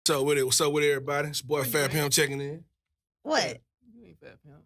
So with it, what's up with everybody? It's your boy Fat Pimp checking in. What? You ain't Fat Pimp.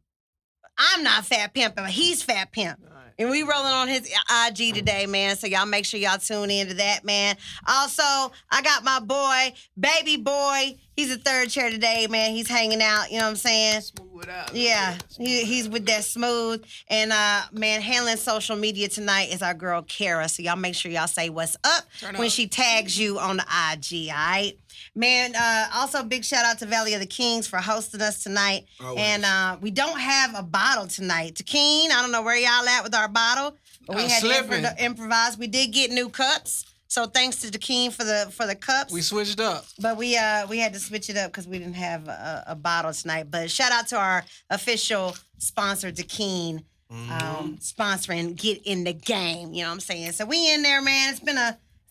I'm not Fat Pimp, but he's Fat Pimp. All right. And we rolling on his IG today, man. So y'all make sure y'all tune into that, man. Also, I got my boy, baby boy. He's a third chair today, man. He's hanging out, you know what I'm saying? Smooth it out. Yeah, he's with that smooth. And, man, handling social media tonight is our girl, Kara. So y'all make sure y'all say what's up when she tags you on the IG, all right? Man, also big shout out to Valley of the Kings for hosting us tonight. Always. And we don't have a bottle tonight. Takeen, I don't know where y'all at with our bottle, but we had to improvise. We did get new cups. So thanks to Takeen for the cups. We switched up. But we had to switch it up because we didn't have a bottle tonight. But shout out to our official sponsor, Takeen, sponsoring Get in the Game. You know what I'm saying? So we in there, man. It's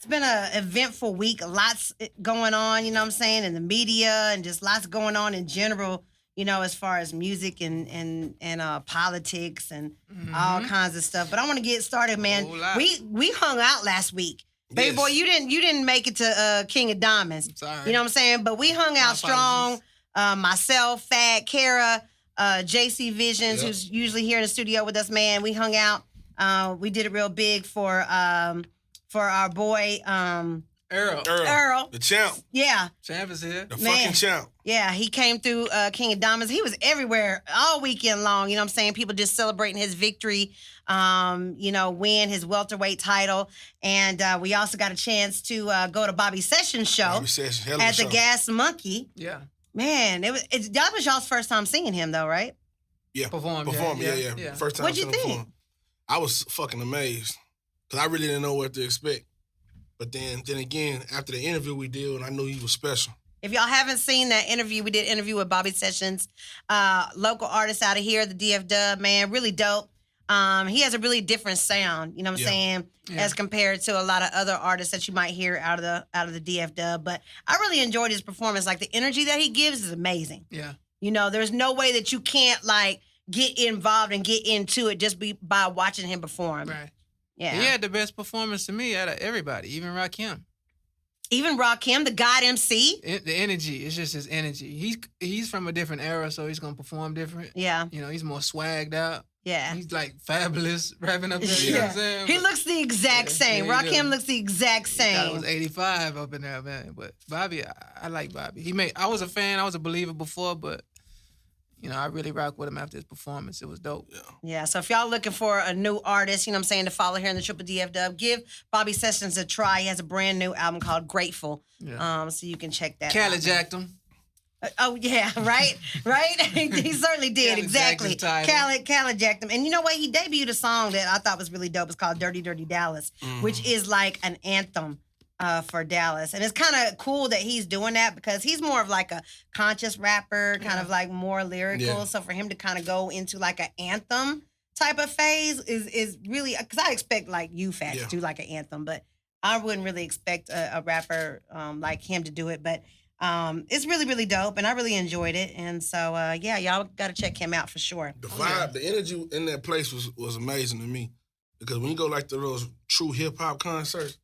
been a eventful week. Lots going on, you know what I'm saying, in the media and just lots going on in general, you know, as far as music and politics and all kinds of stuff. But I want to get started, man. We hung out last week. Baby boy, you didn't make it to King of Diamonds. Sorry. You know what I'm saying? But we hung out strong. Myself, Fat, Kara, JC Visions, who's usually here in the studio with us, man. We hung out. We did it real big for our boy Earl. Earl. The champ. Yeah. Champ is here. The fucking champ. Yeah, he came through King of Diamonds. He was everywhere all weekend long, you know what I'm saying? People just celebrating his victory, win his welterweight title. And we also got a chance to go to Bobby Sessions' show Bobby Sessions, hell of a at the show. Gas Monkey. Yeah. Man, that was y'all's first time seeing him though, right? Yeah. Perform, Yeah. First time What'd you seeing him think? perform. I was fucking amazed. Because I really didn't know what to expect. But then again, after the interview we did, and I knew he was special. If y'all haven't seen that interview, we did an interview with Bobby Sessions, local artist out of here, the DF Dub, man, really dope. He has a really different sound, you know what I'm saying, as compared to a lot of other artists that you might hear out of the DF Dub. But I really enjoyed his performance. Like, the energy that he gives is amazing. Yeah. You know, there's no way that you can't, like, get involved and get into it just by watching him perform. Right. Yeah. He had the best performance to me out of everybody, even Rakim. Even Rakim, the God MC. The energy, it's just his energy. He's from a different era, so he's gonna perform different. Yeah. You know, he's more swagged out. Yeah. He's like fabulous rapping up there. You know what I'm saying? He looks the exact same. yeah, he Rakim does. looks the exact same. I was 85 up in there, man. But Bobby, I like Bobby. I was a fan, I was a believer before, but you know, I really rock with him after his performance. It was dope. Yeah, so if y'all looking for a new artist, you know what I'm saying, to follow here in the Triple DF Dub, give Bobby Sessions a try. He has a brand new album called Grateful. Yeah. So you can check that Khaled out. jacked him. Oh, yeah, right? Right? He certainly did, Khaled exactly. jacked his title. Khaled jacked him. And you know what? He debuted a song that I thought was really dope. It's called Dirty Dirty Dallas, which is like an anthem for Dallas. And it's kind of cool that he's doing that because he's more of like a conscious rapper, kind of like more lyrical. Yeah. So for him to kind of go into like an anthem type of phase is really, because I expect like you, Fat, to do like an anthem, but I wouldn't really expect a rapper like him to do it. But it's really, really dope, and I really enjoyed it. And so, y'all got to check him out for sure. The vibe, the energy in that place was amazing to me. Because when you go like to those true hip-hop concerts,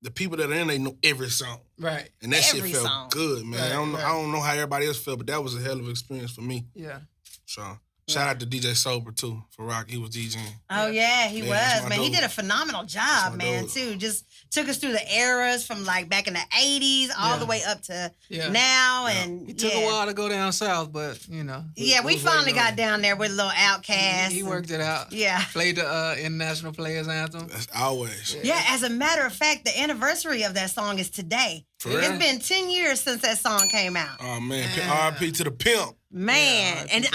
the people that are in, they know every song. Right. And that Every shit felt song. good, man. Right, I don't know how everybody else felt, but that was a hell of an experience for me. Yeah. So shout out to DJ Sober, too, for Rock. He was DJing. Oh, yeah, he that's was, my man. He dude. did a phenomenal job, my man, dude. too. Just took us through the eras from, like, back in the 80s all the way up to now. And It took a while to go down south, but, you know. Yeah, we finally got down there with a little Outcast. He worked it out. Yeah. Played the International Players Anthem. That's always. Yeah, as a matter of fact, the anniversary of that song is today. For real? It's been 10 years since that song came out. Oh, man. R.I.P. to the pimp. Man, Yeah, and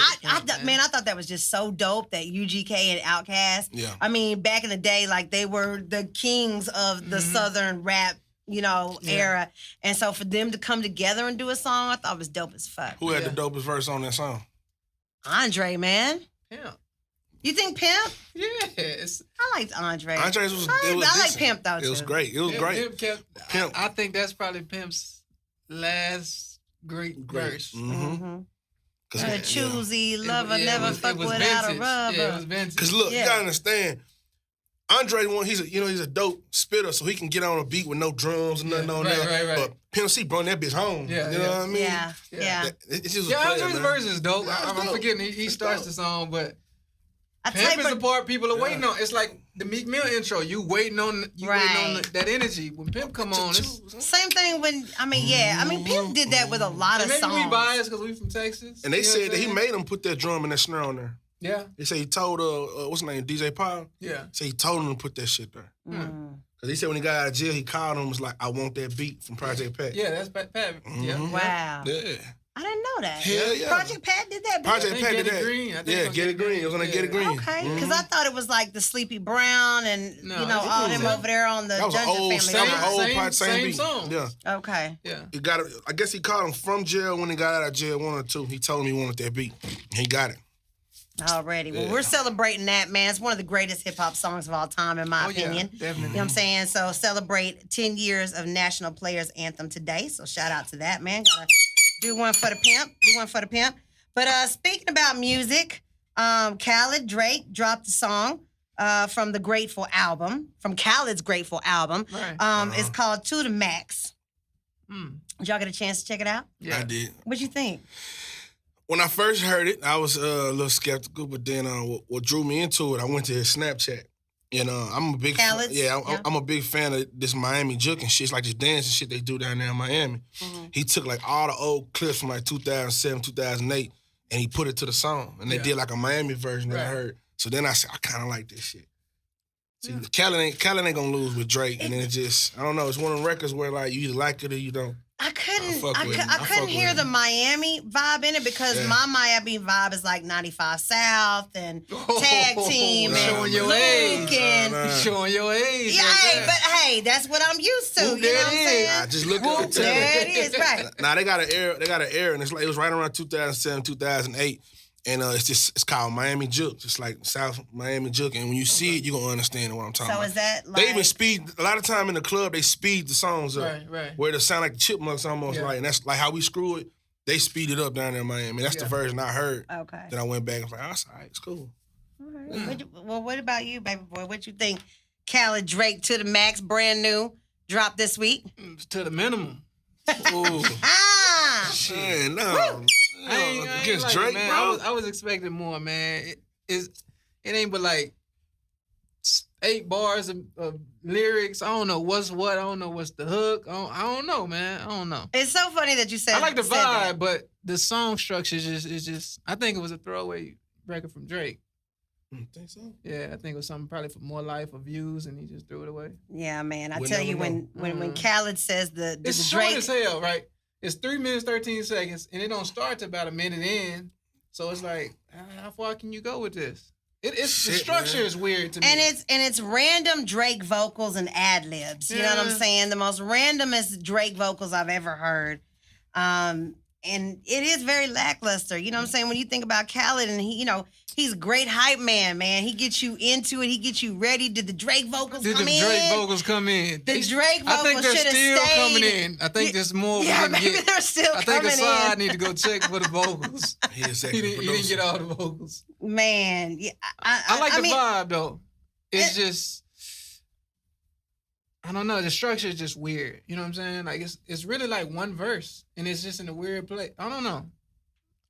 man. I thought that was just so dope that UGK and Outkast. Yeah. I mean, back in the day, like they were the kings of the Southern rap, era. And so for them to come together and do a song, I thought was dope as fuck. Who had the dopest verse on that song? Andre, man. Pimp. You think Pimp? Yes. I liked Andre. Andre's was I like decent. Pimp though. It was too. great. It was great. Pimp. I think that's probably Pimp's last great verse. Mm-hmm. A choosy lover It never was- fuck it was without vintage. a rubber. Yeah, it was vintage. Because look, you gotta understand, Andre, he's a dope spitter, so he can get on a beat with no drums and nothing on there. Right. But Pimp C brought that bitch home. You know what I mean? Yeah. It's just Andre's verse is dope. I'm forgetting he starts the song, but Pimp is the part people are waiting on. It's like the Meek Mill intro. You waiting on that energy. When Pimp come on, same thing when Pimp did that with a lot of songs. Maybe we biased because we from Texas. And they said that he made him put that drum and that snare on there. Yeah. They say he told what's his name, DJ Paul? Yeah. Say he told him to put that shit there. Cause he said when he got out of jail, he called him and was like, I want that beat from Project Pat. Yeah, that's Pat. Yeah. Wow. Yeah. I didn't know that. Hell yeah. Project Pat did that. Project Pat did that. Green. Get It Green. It was on Get It Green. Okay, because I thought it was like the Sleepy Brown and all them over there on the Dungeon Family. That was old same beat. Song. Yeah. Okay. Yeah. He got it. I guess he called him from jail when he got out of jail, 1 or 2. He told him he wanted that beat. He got it. Already. Well, we're celebrating that, man. It's one of the greatest hip-hop songs of all time, in my opinion. Yeah, definitely. You know what I'm saying? So celebrate 10 years of National Players Anthem today. So shout out to that, man. Gotta do one for the pimp. But speaking about music, Khaled, Drake dropped a song from the Grateful album, from Khaled's Grateful album. Right. It's called To The Max. Did y'all get a chance to check it out? Yeah. I did. What'd you think? When I first heard it, I was a little skeptical, but then what drew me into it, I went to his Snapchat. And I'm a big fan. I'm a big fan of this Miami juke and shit. It's like this dancing shit they do down there in Miami. He took like all the old clips from like 2007, 2008, and he put it to the song. And they did like a Miami version that I heard. So then I said, I kind of like this shit. See, Khaled ain't gonna lose with Drake, and then it just, I don't know. It's one of the records where like you either like it or you don't. I couldn't hear the Miami vibe in it because my Miami vibe is like 95 South and Tag Team and showing your age. Showing your age. Yeah, but hey, that's what I'm used to. You know what I'm saying? Just look at it. There it is, right. Nah, they got an era, and it's like it was right around 2007, 2008. And it's called Miami Juke, just like South Miami Juke. And when you see it, you're going to understand what I'm talking about. So is that like... They even speed, a lot of time in the club, they speed the songs up. Right. Where it sound like the Chipmunks almost like, and that's like how we screw it. They speed it up down there in Miami. That's the version I heard. Okay. Then I went back and was like, that's all right, it's cool. All right. Well, what about you, baby boy? What you think? Khaled, Drake, To The Max, brand new, dropped this week? To the minimum. Ooh. Shit, no. I ain't against like Drake, it, man. bro. I was expecting more, man. It ain't but like 8 bars of lyrics. I don't know what's what. I don't know what's the hook. I don't know, man. I don't know. It's so funny that you said. I like the vibe, that. but the song structure is just. I think it was a throwaway record from Drake. Think so? Yeah, I think it was something probably for more life or views, and he just threw it away. Yeah, man. I tell you, when Khaled says it's the short Drake as hell, right? It's 3 minutes, 13 seconds, and it don't start to about a minute in. So it's like, how far can you go with this? The structure is weird to me. And it's random Drake vocals and ad libs. You know what I'm saying? The most randomest Drake vocals I've ever heard. And it is very lackluster. You know what I'm saying? When you think about Khaled and he's a great hype man. He gets you into it. He gets you ready. Did the Drake vocals come in? Did the Drake vocals come in? The Drake vocals should have stayed. I think they're still coming in. I think there's more. Yeah, maybe they're still coming in. I think Assad need to go check for the vocals. He didn't get all the vocals. Man, yeah, I like the vibe though. It's just, I don't know. The structure is just weird. You know what I'm saying? Like it's really like one verse, and it's just in a weird place. I don't know.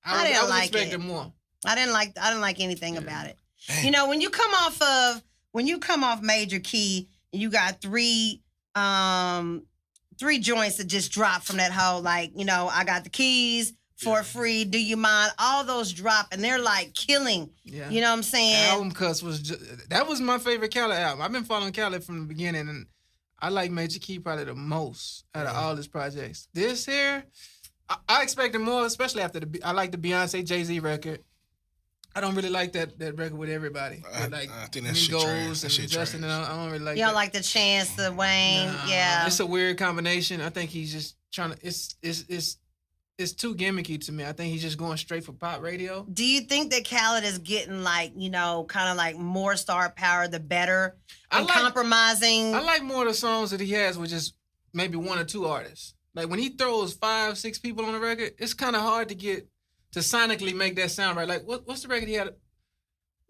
I was expecting more. I didn't like anything about it. You know, when you come off Major Key, and you got three joints that just dropped from that whole I got the keys for free. Do you mind? All those drop, and they're like killing. Yeah. You know what I'm saying? Album cuts that was my favorite Khaled album. I've been following Khaled from the beginning, and I like Major Key probably the most out of all his projects. This here, I expected more, especially after I like the Beyonce Jay-Z record. I don't really like that record with everybody. I think that shit trash. And Justin, and I don't really like. You don't like the Chance, the Wayne, yeah. It's a weird combination. I think he's just trying to. It's too gimmicky to me. I think he's just going straight for pop radio. Do you think that Khaled is getting kind of like more star power the better and compromising? I like more of the songs that he has with just maybe 1 or 2 artists. Like when he throws 5, 6 people on the record, it's kind of hard to sonically make that sound right. Like what's the record he had?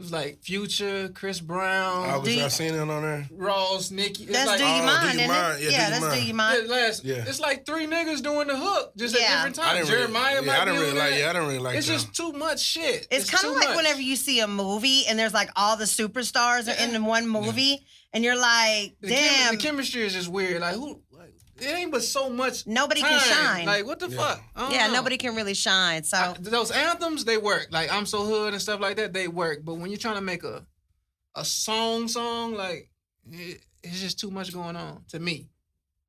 It was like Future, Chris Brown. I seen it on there. Ross, Nicki. That's like, Do You Mind, isn't it? Yeah, that's Do You Mind. It's like 3 niggas doing the hook just at different times. Jeremiah might I didn't really like It's just too much shit. It's kind of like whenever you see a movie and there's like all the superstars are in one movie and you're like, damn. The chemistry is just weird. Like, who? It ain't but so much. Nobody time. can shine. Like, what the fuck? Nobody can really shine. So those anthems, they work. Like, I'm So Hood and stuff like that, they work. But when you're trying to make a song, like, it's just too much going on to me.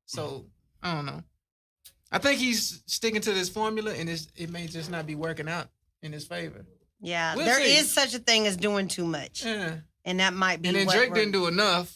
So, I don't know. I think he's sticking to this formula, and it may just not be working out in his favor. Yeah, there is such a thing as doing too much. Yeah. And that might be And then Drake didn't do enough.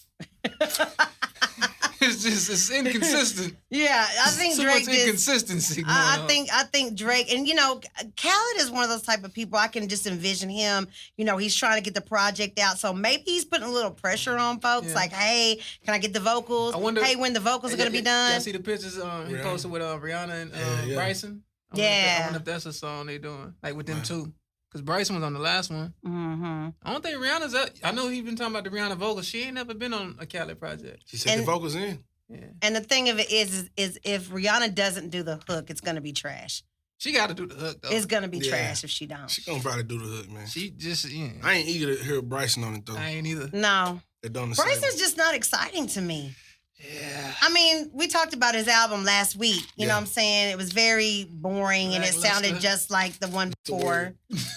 It's inconsistent. Yeah, I think so Drake much inconsistency. I think Drake, and Khaled is one of those type of people. I can just envision him. He's trying to get the project out, so maybe he's putting a little pressure on folks. Like, hey, can I get the vocals? I wonder, when the vocals are gonna be done. Y'all see the pictures he posted with Rihanna and Bryson? I wonder if that's a song they doing, like with them two. Because Bryson was on the last one. Mm-hmm. I don't think Rihanna's up. I know he's been talking about the Rihanna vocals. She ain't never been on a Khaled project. She said the vocals in. Yeah. And the thing of it is if Rihanna doesn't do the hook, it's gonna be trash. She got to do the hook though. It's gonna be trash if she don't. She gonna probably do the hook, man. She just I ain't eager to hear Bryson on it though. I ain't either. No. Bryson's just not exciting to me. Yeah. I mean, we talked about his album last week. You know what I'm saying? It was very boring and it sounded just like the one before.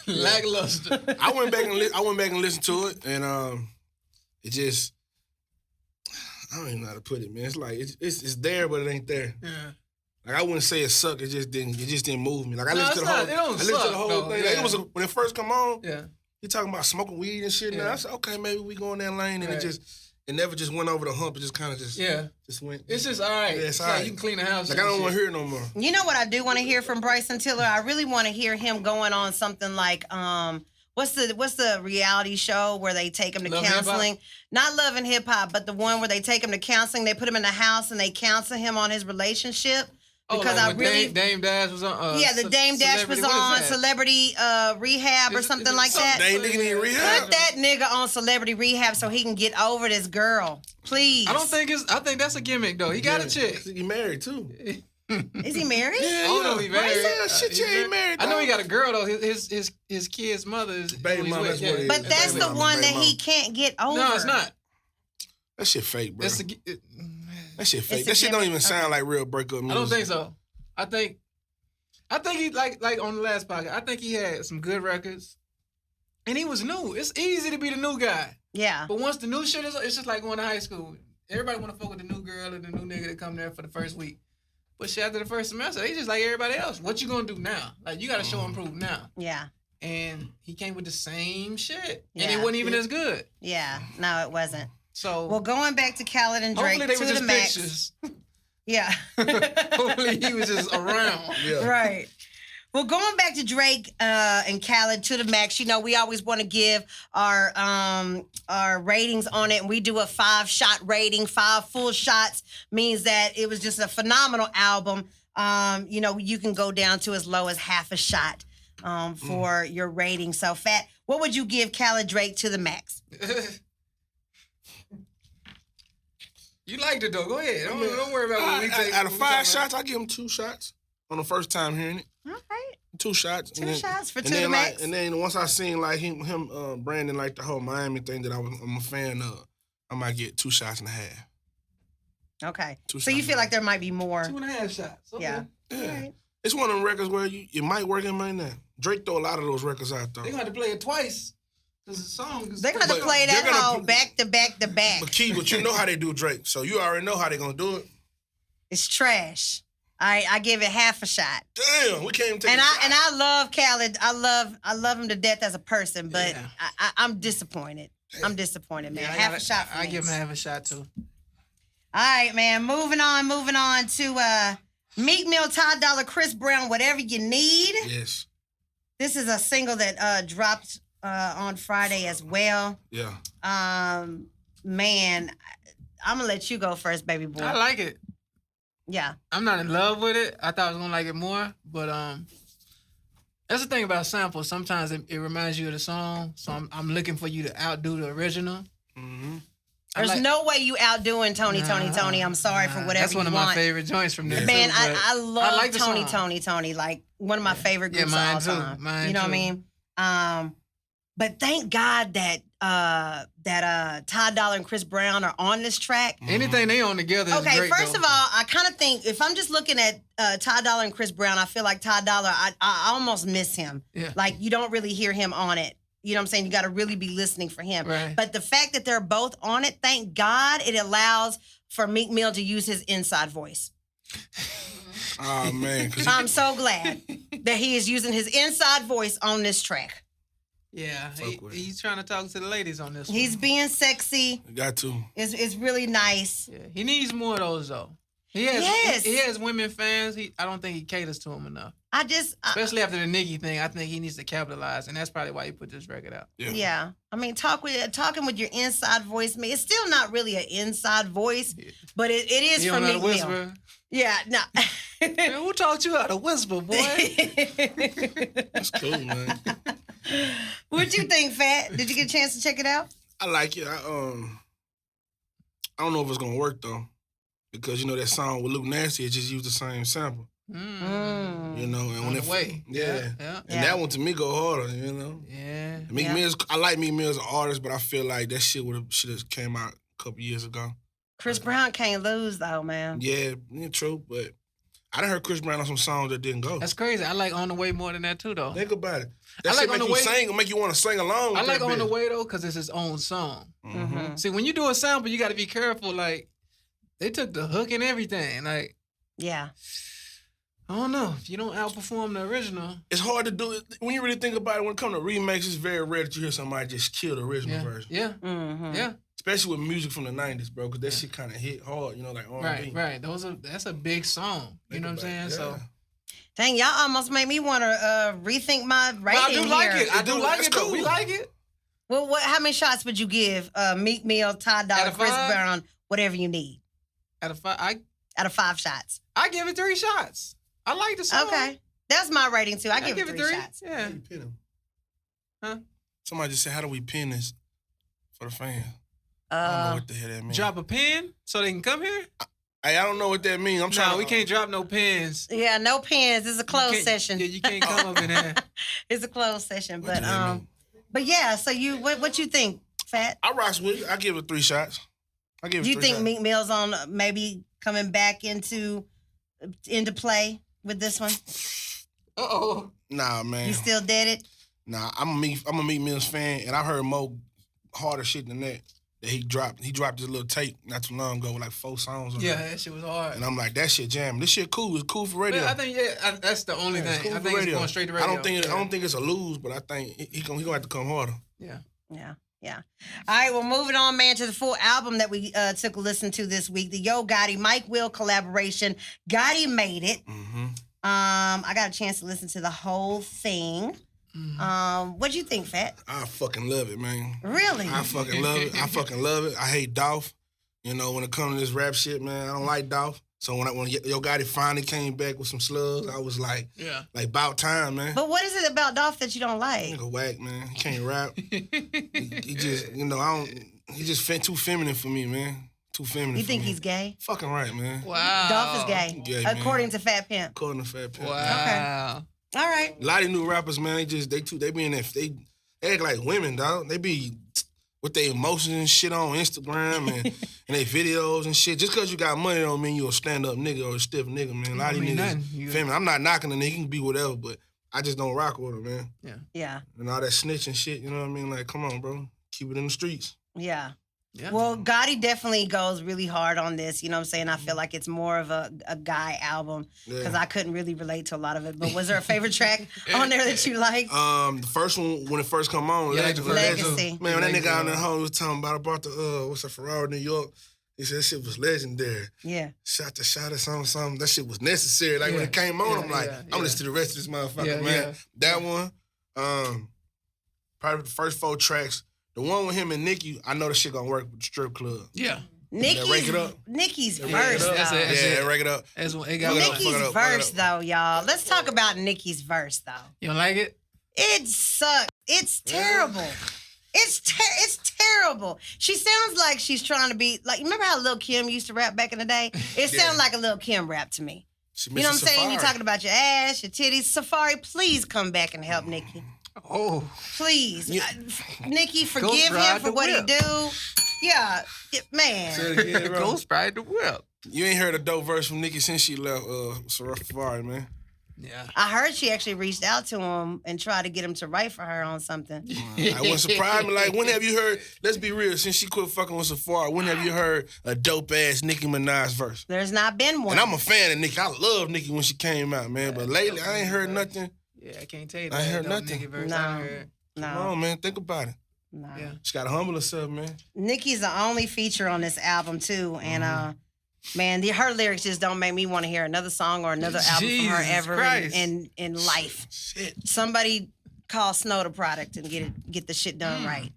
Lackluster. I went back and listened to it, and it just, I don't even know how to put it, man. It's like it's there, but it ain't there. Yeah. Like I wouldn't say it sucked. It just didn't move me. Like I listened to the whole thing. Like, it was when it first come on. Yeah. He talking about smoking weed and shit. Yeah. And I said, okay, maybe we go in that lane, and it never just went over the hump. It just kind of just went. It's just all right. Yeah, it's all right. You can clean the house. Like I don't want to hear it no more. You know what I do want to hear from Bryson Tiller? I really want to hear him going on something like what's the reality show where they take him to counseling? Not Love and Hip Hop, but the one where they take him to counseling. They put him in the house and they counsel him on his relationship. Because Dame Dash was on. The Dame Dash was on Celebrity Rehab or something like that. Dame nigga need rehab. Put that nigga on Celebrity Rehab so he can get over this girl, please. I think that's a gimmick though. He got a chick. He married too. Is he married? Yeah, I don't know if he married. Shit, you ain't married. I know he got a girl though. His kid's mother is baby mama. But that's the one that he can't get over. No, it's not. That shit fake, bro. That shit fake. That shit don't even sound like real breakup music. I don't think so. I think he like on the last podcast. I think he had some good records, and he was new. It's easy to be the new guy. Yeah. But once the new shit is, it's just like going to high school. Everybody want to fuck with the new girl and the new nigga that come there for the first week. But shit, after the first semester, they just like everybody else. What you gonna do now? Like you got to show and prove now. Yeah. And he came with the same shit, and it wasn't even as good. Yeah. No, it wasn't. So well, going back to Khaled and Drake, hopefully they were just max. Pictures. Yeah. Hopefully he was just around. Yeah. Right. Well, going back to Drake and Khaled to the max, we always want to give our ratings on it, and we do a 5-shot rating. 5 full shots means that it was just a phenomenal album. You can go down to as low as half a shot for your rating. So, Fat, what would you give Khaled Drake to the max? You liked it though. Go ahead. Don't worry about what we take. Out of 5 shots, I give him 2 shots on the first time hearing it. All right. 2 shots. 2 shots for to the max. And then once I seen like him branding like the whole Miami thing that I'm a fan of, I might get 2 shots and a half. Okay. So you feel like there might be more? 2.5 shots. Okay. Yeah. Right. It's one of them records where it might work, it might not. Drake throw a lot of those records out though. They gonna have to play it twice. They're gonna play that whole back to back to back. But you know how they do Drake, so you already know how they gonna do it. It's trash. I give it half a shot. Damn, we can't even take And I love Khaled. I love him to death as a person, but I'm disappointed. Damn. I'm disappointed, man. Half a shot for me. I give him half a shot too. All right, man. Moving on to Meek Mill, Ty Dolla, Chris Brown, Whatever You Need. Yes. This is a single that dropped on Friday as well. Yeah. Man, I'm gonna let you go first, baby boy. I like it. Yeah. I'm not in love with it. I thought I was gonna like it more, but That's the thing about samples. Sometimes it reminds you of the song, so I'm looking for you to outdo the original. Mm-hmm. There's no way you outdoing Tony. I'm sorry for whatever that's one you of want. my favorite joints from there. Man, too, I love like Tony. Like one of my favorite groups mine of all time. too. Mine you know too. what I mean? But thank God that Ty Dolla and Chris Brown are on this track. Anything they on together is okay, great, first though. of all, I kind of think if I'm just looking at Ty Dolla and Chris Brown, I feel like Ty Dolla, I almost miss him. Yeah. Like you don't really hear him on it. You know what I'm saying? You got to really be listening for him. Right. But the fact that they're both on it, thank God it allows for Meek Mill to use his inside voice. Oh, man. I'm so glad that he is using his inside voice on this track. Yeah, he's trying to talk to the ladies on this one. He's being sexy. You got to. It's really nice. Yeah, he needs more of those, though. He has women fans. I don't think he caters to them enough. Especially after the Nicki thing, I think he needs to capitalize, and that's probably why he put this record out. Yeah. I mean, talking with your inside voice, man, it's still not really an inside voice, but it is for Meek Mill. Yeah, no. Man, who taught you how to whisper, boy? That's cool, man. What'd you think, Fat? Did you get a chance to check it out? I like it. I don't know if it's gonna work though, because you know that song with Luke Nasty, it just used the same sample. You know, and when and that one to me go harder. You know, Meek Mill's. I like Meek Mill as an artist, but I feel like that shit should have came out a couple years ago. Chris Brown can't lose though, man. Yeah, true, but I done heard Chris Brown on some songs that didn't go. That's crazy. I like On the Way more than that too, though. Think about it. That shit make you want to sing along. I like On the Way though, because it's his own song. Mm-hmm. See, when you do a sample, you got to be careful. Like they took the hook and everything. Like I don't know. If you don't outperform the original, it's hard to do it. When you really think about it, when it comes to remakes, it's very rare that you hear somebody just kill the original version. Yeah. Mm-hmm. Yeah. Especially with music from the 90s, bro, because that shit kind of hit hard, you know, like R&B. Right. That's a big song. You know what I'm saying? Yeah. So, dang, y'all almost made me want to rethink my rating I do like here. it. I do like it. Cool. We like it. Well, how many shots would you give Meek Mill, Ty Dolla, Chris Brown, whatever you need? Out of 5? Out of 5 shots. I give it 3 shots. I like the song. Okay. That's my rating, too. I give it 3 shots. Yeah. How do you pin them? Huh? Somebody just said, how do we pin this for the fans? I don't know what the hell that means. Drop a pin so they can come here? I don't know what that means. I'm trying. We can't drop no pins. Yeah, no pins. It's a closed session. Yeah, you can't come up in there. It's a closed session, but yeah. So what you think, Fat? I rocks with it. I give it 3 shots. I give it. Do you think Meek Mill's on maybe coming back into play with this one? Nah, man. You still did it? Nah, I'm a Meek Mill's fan, and I heard more harder shit than that. That he dropped this little tape not too long ago with like 4 songs on it. That shit was hard. And I'm like, that shit jamming. This shit cool. It's cool for radio. I think that's the only thing. Cool I think it's going straight to radio. I don't think it's a lose, but I think he gonna have to come harder. Yeah. All right, well, moving on, man, to the full album that we took a listen to this week, the Yo Gotti Mike Will collaboration. Gotti made it. Mm-hmm. I got a chance to listen to the whole thing. What'd you think, Fat? I fucking love it, man. Really? I fucking love it. I hate Dolph. You know, when it comes to this rap shit, man, I don't like Dolph. So when Yo Gotti finally came back with some slugs, I was like, about time, man. But what is it about Dolph that you don't like? Nigga whack, man. He can't rap. he just, you know, he just too feminine for me, man. Too feminine. You think he's gay? Fucking right, man. Wow. Dolph is gay. Gay, according to Fat Pimp. According to Fat Pimp. Wow. Okay. All right. A lot of new rappers, man, they be in there, they act like women, dog. They be with their emotions and shit on Instagram and their videos and shit. Just because you got money don't mean you a stand-up nigga or a stiff nigga, man. A lot of these niggas feminine. I'm not knocking the nigga. He can be whatever, but I just don't rock with him, man. Yeah. And all that snitching shit, you know what I mean? Like, come on, bro. Keep it in the streets. Yeah. Well, Gotti definitely goes really hard on this. You know what I'm saying? I feel like it's more of a guy album because I couldn't really relate to a lot of it. But was there a favorite track on there that you liked? The first one, when it first come on, Legacy. Man, when that nigga out in the home was talking about, I bought the, Ferrari New York. He said that shit was legendary. Yeah. Shot or something. That shit was necessary. Like when it came on, I'm like, I'm listening to the rest of this motherfucker, man. That one, probably the first 4 tracks. The one with him and Nicki, I know the shit gonna work with the strip club. Yeah. Nicki's verse, though. Yeah, rake it up. Nicki's verse, though, y'all. Let's talk about Nicki's verse, though. You don't like it? It sucks. It's terrible. It's terrible. She sounds like she's trying to be like. Remember how Lil' Kim used to rap back in the day? It sounds like a Lil' Kim rap to me. You know what I'm saying? You're talking about your ass, your titties. Safari, please come back and help Nicki. Oh, please, Nicki, forgive him for what he do. Yeah, man. Ghost ride the whip. You ain't heard a dope verse from Nicki since she left Safari, man. Yeah, I heard she actually reached out to him and tried to get him to write for her on something. I wouldn't surprise me. Like, when have you heard? Let's be real. Since she quit fucking with Safari, when have you heard a dope ass Nicki Minaj verse? There's not been one. And I'm a fan of Nicki. I love Nicki when she came out, man. But lately, I ain't heard nothing. Yeah, I can't tell you. I ain't heard nothing. No. Come on, man. Think about it. No. Yeah. She got to humble herself, man. Nicki's the only feature on this album too, and man, her lyrics just don't make me want to hear another song or another album from her ever in life. Shit. Somebody call Snow the product and get the shit done right.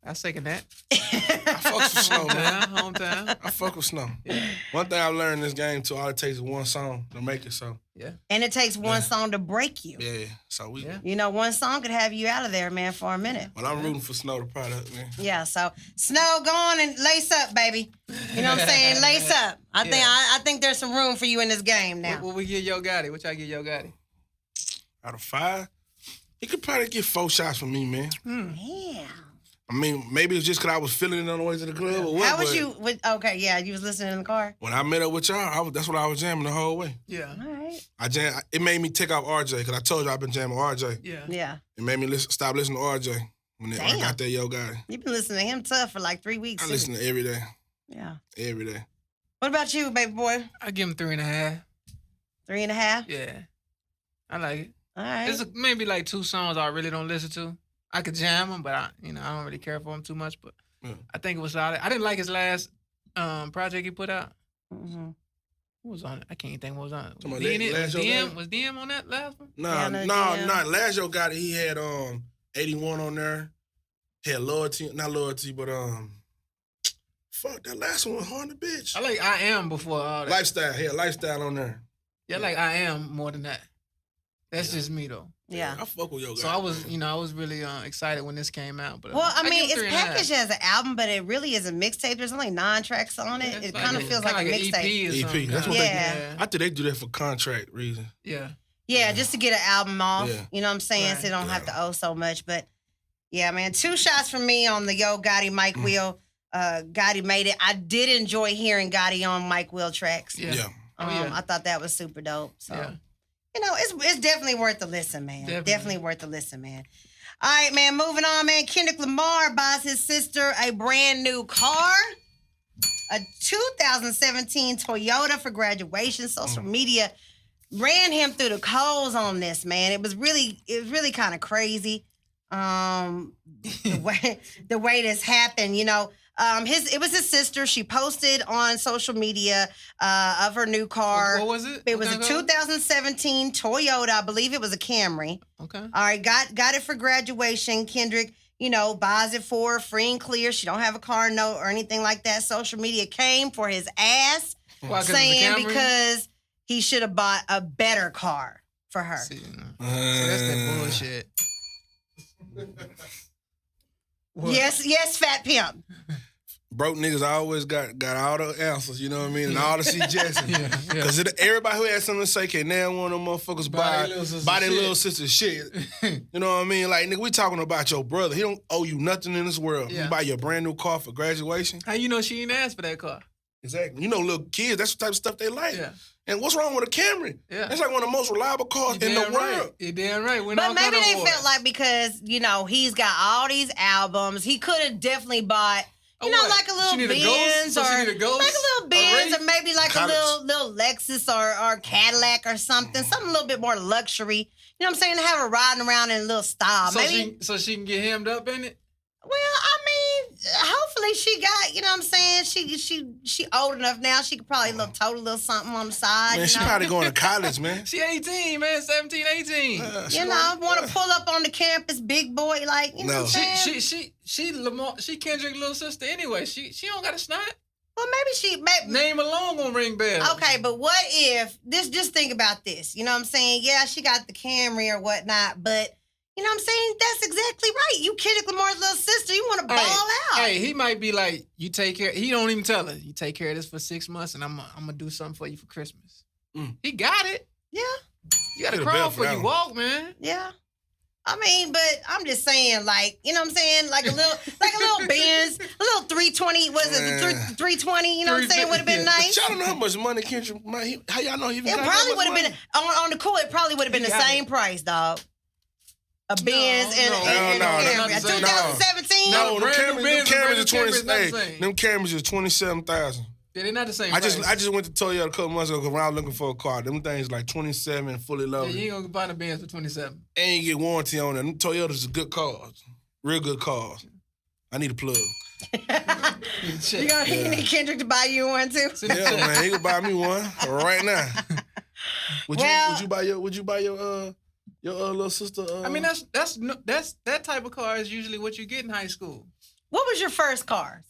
I second that. I fuck with Snow, man. Hometown. I fuck with Snow. Yeah. One thing I've learned in this game too, all it takes is one song to make it. So yeah, and it takes one song to break you. Yeah. So we, you know, one song could have you out of there, man, for a minute. Well, I'm rooting for Snow the product, man. Yeah. So Snow, go on and lace up, baby. You know what I'm saying? Lace up. I think there's some room for you in this game now. What we give Yo Gotti? What y'all give Yo Gotti? Out of 5, he could probably get 4 shots from me, man. Yeah. I mean, maybe it's just because I was feeling it on the way to the club or what. How was you? Okay, yeah, you was listening in the car? When I met up with y'all, that's what I was jamming the whole way. Yeah. All right. It made me take off RJ, because I told you I've been jamming RJ. Yeah. Yeah. It made me stop listening to RJ when I got that Yo Gotti. You've been listening to him tough for like 3 weeks. I listen to every day. Yeah. Every day. What about you, baby boy? I give him 3.5. 3.5? Yeah. I like it. All right. There's maybe like 2 songs I really don't listen to. I could jam them, but I don't really care for them too much. But I think it was solid. I didn't like his last project he put out. Mm-hmm. Who was on it? I can't think what was on it. Was DM on that last one? No, not last Yo Gotti. He had 81 on there. Had not loyalty, but fuck, that last one was hard to bitch. I like I Am before all that. Lifestyle. He had Lifestyle on there. Yeah, like I Am more than that. That's just me though. Yeah. I fuck with Yo Gotti. So I was really excited when this came out. But well, I mean, it's packaged as an album, but it really is a mixtape. There's only 9 tracks on it. It kind of feels like a mixtape. EP. That's what I think they do that for contract reasons. Yeah. Yeah, just to get an album off. Yeah. You know what I'm saying? So they don't have to owe so much. But yeah, man, 2 shots from me on the Yo Gotti Mike Will. Gotti made it. I did enjoy hearing Gotti on Mike Will tracks. Yeah. I thought that was super dope. So. Yeah. You know, it's definitely worth the listen, man. Definitely worth the listen, man. All right, man, moving on, man. Kendrick Lamar buys his sister a brand new car, a 2017 Toyota for graduation. Social media ran him through the coals on this, man. It was really kind of crazy. The way this happened, you know. It was his sister. She posted on social media of her new car. What was it? It was a 2017 Toyota. I believe it was a Camry. Okay. All right, got it for graduation. Kendrick, you know, buys it for her free and clear. She don't have a car note or anything like that. Social media came for his ass, saying because he should have bought a better car for her. See, so that's that bullshit. Yes, Fat Pimp. Broke niggas always got all the answers, you know what I mean, and all the suggestions. Because everybody who had something to say can't now one of them motherfuckers buy their little sister's shit. You know what I mean? Like, nigga, we talking about your brother. He don't owe you nothing in this world. You buy your brand new car for graduation. How you know she ain't asked for that car? Exactly. You know, little kids, that's the type of stuff they like. Yeah. And what's wrong with a Camry? Yeah. That's like one of the most reliable cars in the world. You're damn right. But maybe they felt like because, you know, he's got all these albums, he could have definitely bought, you know, like a little Benz or like a little Benz or maybe like a little Lexus or Cadillac or something a little bit more luxury. You know what I'm saying? To have her riding around in a little style. So she can get hemmed up in it? Well, I mean, hopefully she got, you know what I'm saying? She old enough now. She could probably tote a little something on the side. Man, she probably going to college, man. She 18, man, 17, 18. You know, want to pull up on the campus, big boy, like, you know what I'm saying? She Lamar, she Kendrick's little sister anyway. She don't got a snot. Well, maybe name alone gonna ring bells. Okay, but what if just think about this? You know what I'm saying? Yeah, she got the Camry or whatnot, but you know what I'm saying? That's exactly right. You Kendrick Lamar's little sister. You want to ball out. Hey, he might be like, you take care. He don't even tell her. You take care of this for 6 months, and I'm gonna do something for you for Christmas. He got it. Yeah. You gotta crawl before you walk, man. Yeah. I mean, but I'm just saying, like, you know what I'm saying? Like a little Benz, a little 320, was it 320, you know what I'm saying? Would have been nice. But y'all don't know how much money Kendrick, how y'all know he even got that much money? It probably would have been, on the cool, it probably would have been the same price, dog. A Benz and a Camry. 2017? No, them Camrys are 20. Hey, them Camrys are 27,000. Yeah, they're not the same price. I just went to Toyota a couple months ago because when I was looking for a car, them things like 27 fully loaded. Yeah, you ain't gonna buy a Benz for 27. And you get warranty on it. Them Toyotas are good cars. Real good cars. I need a plug. You need Kendrick to buy you one too? Yeah, man, he could buy me one right now. Would you buy your little sister? I mean, that's that type of car is usually what you get in high school. What was your first car?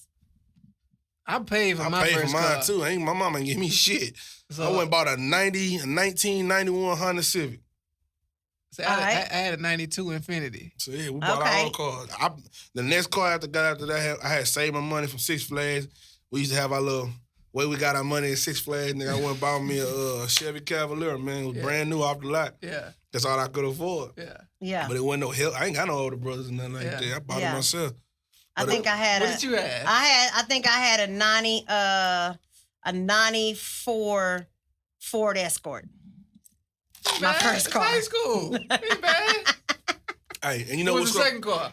I paid for my first car. I paid for mine too. My mama ain't give me shit. So, I went and bought a 1991 Honda Civic. So I had a 92 Infiniti. So yeah, we bought our own cars. The next car after that, I had saved my money from Six Flags. We used to have our little way we got our money at Six Flags. Nigga, I went and bought me a Chevy Cavalier, man. It was brand new off the lot. Yeah. That's all I could afford. Yeah. Yeah. But it wasn't no help. I ain't got no older brothers and nothing like that. I bought it myself. I think I had What did you have? I think I had a 94 Ford Escort. My first car. High school. Ain't bad. Hey, and you know what's the second car?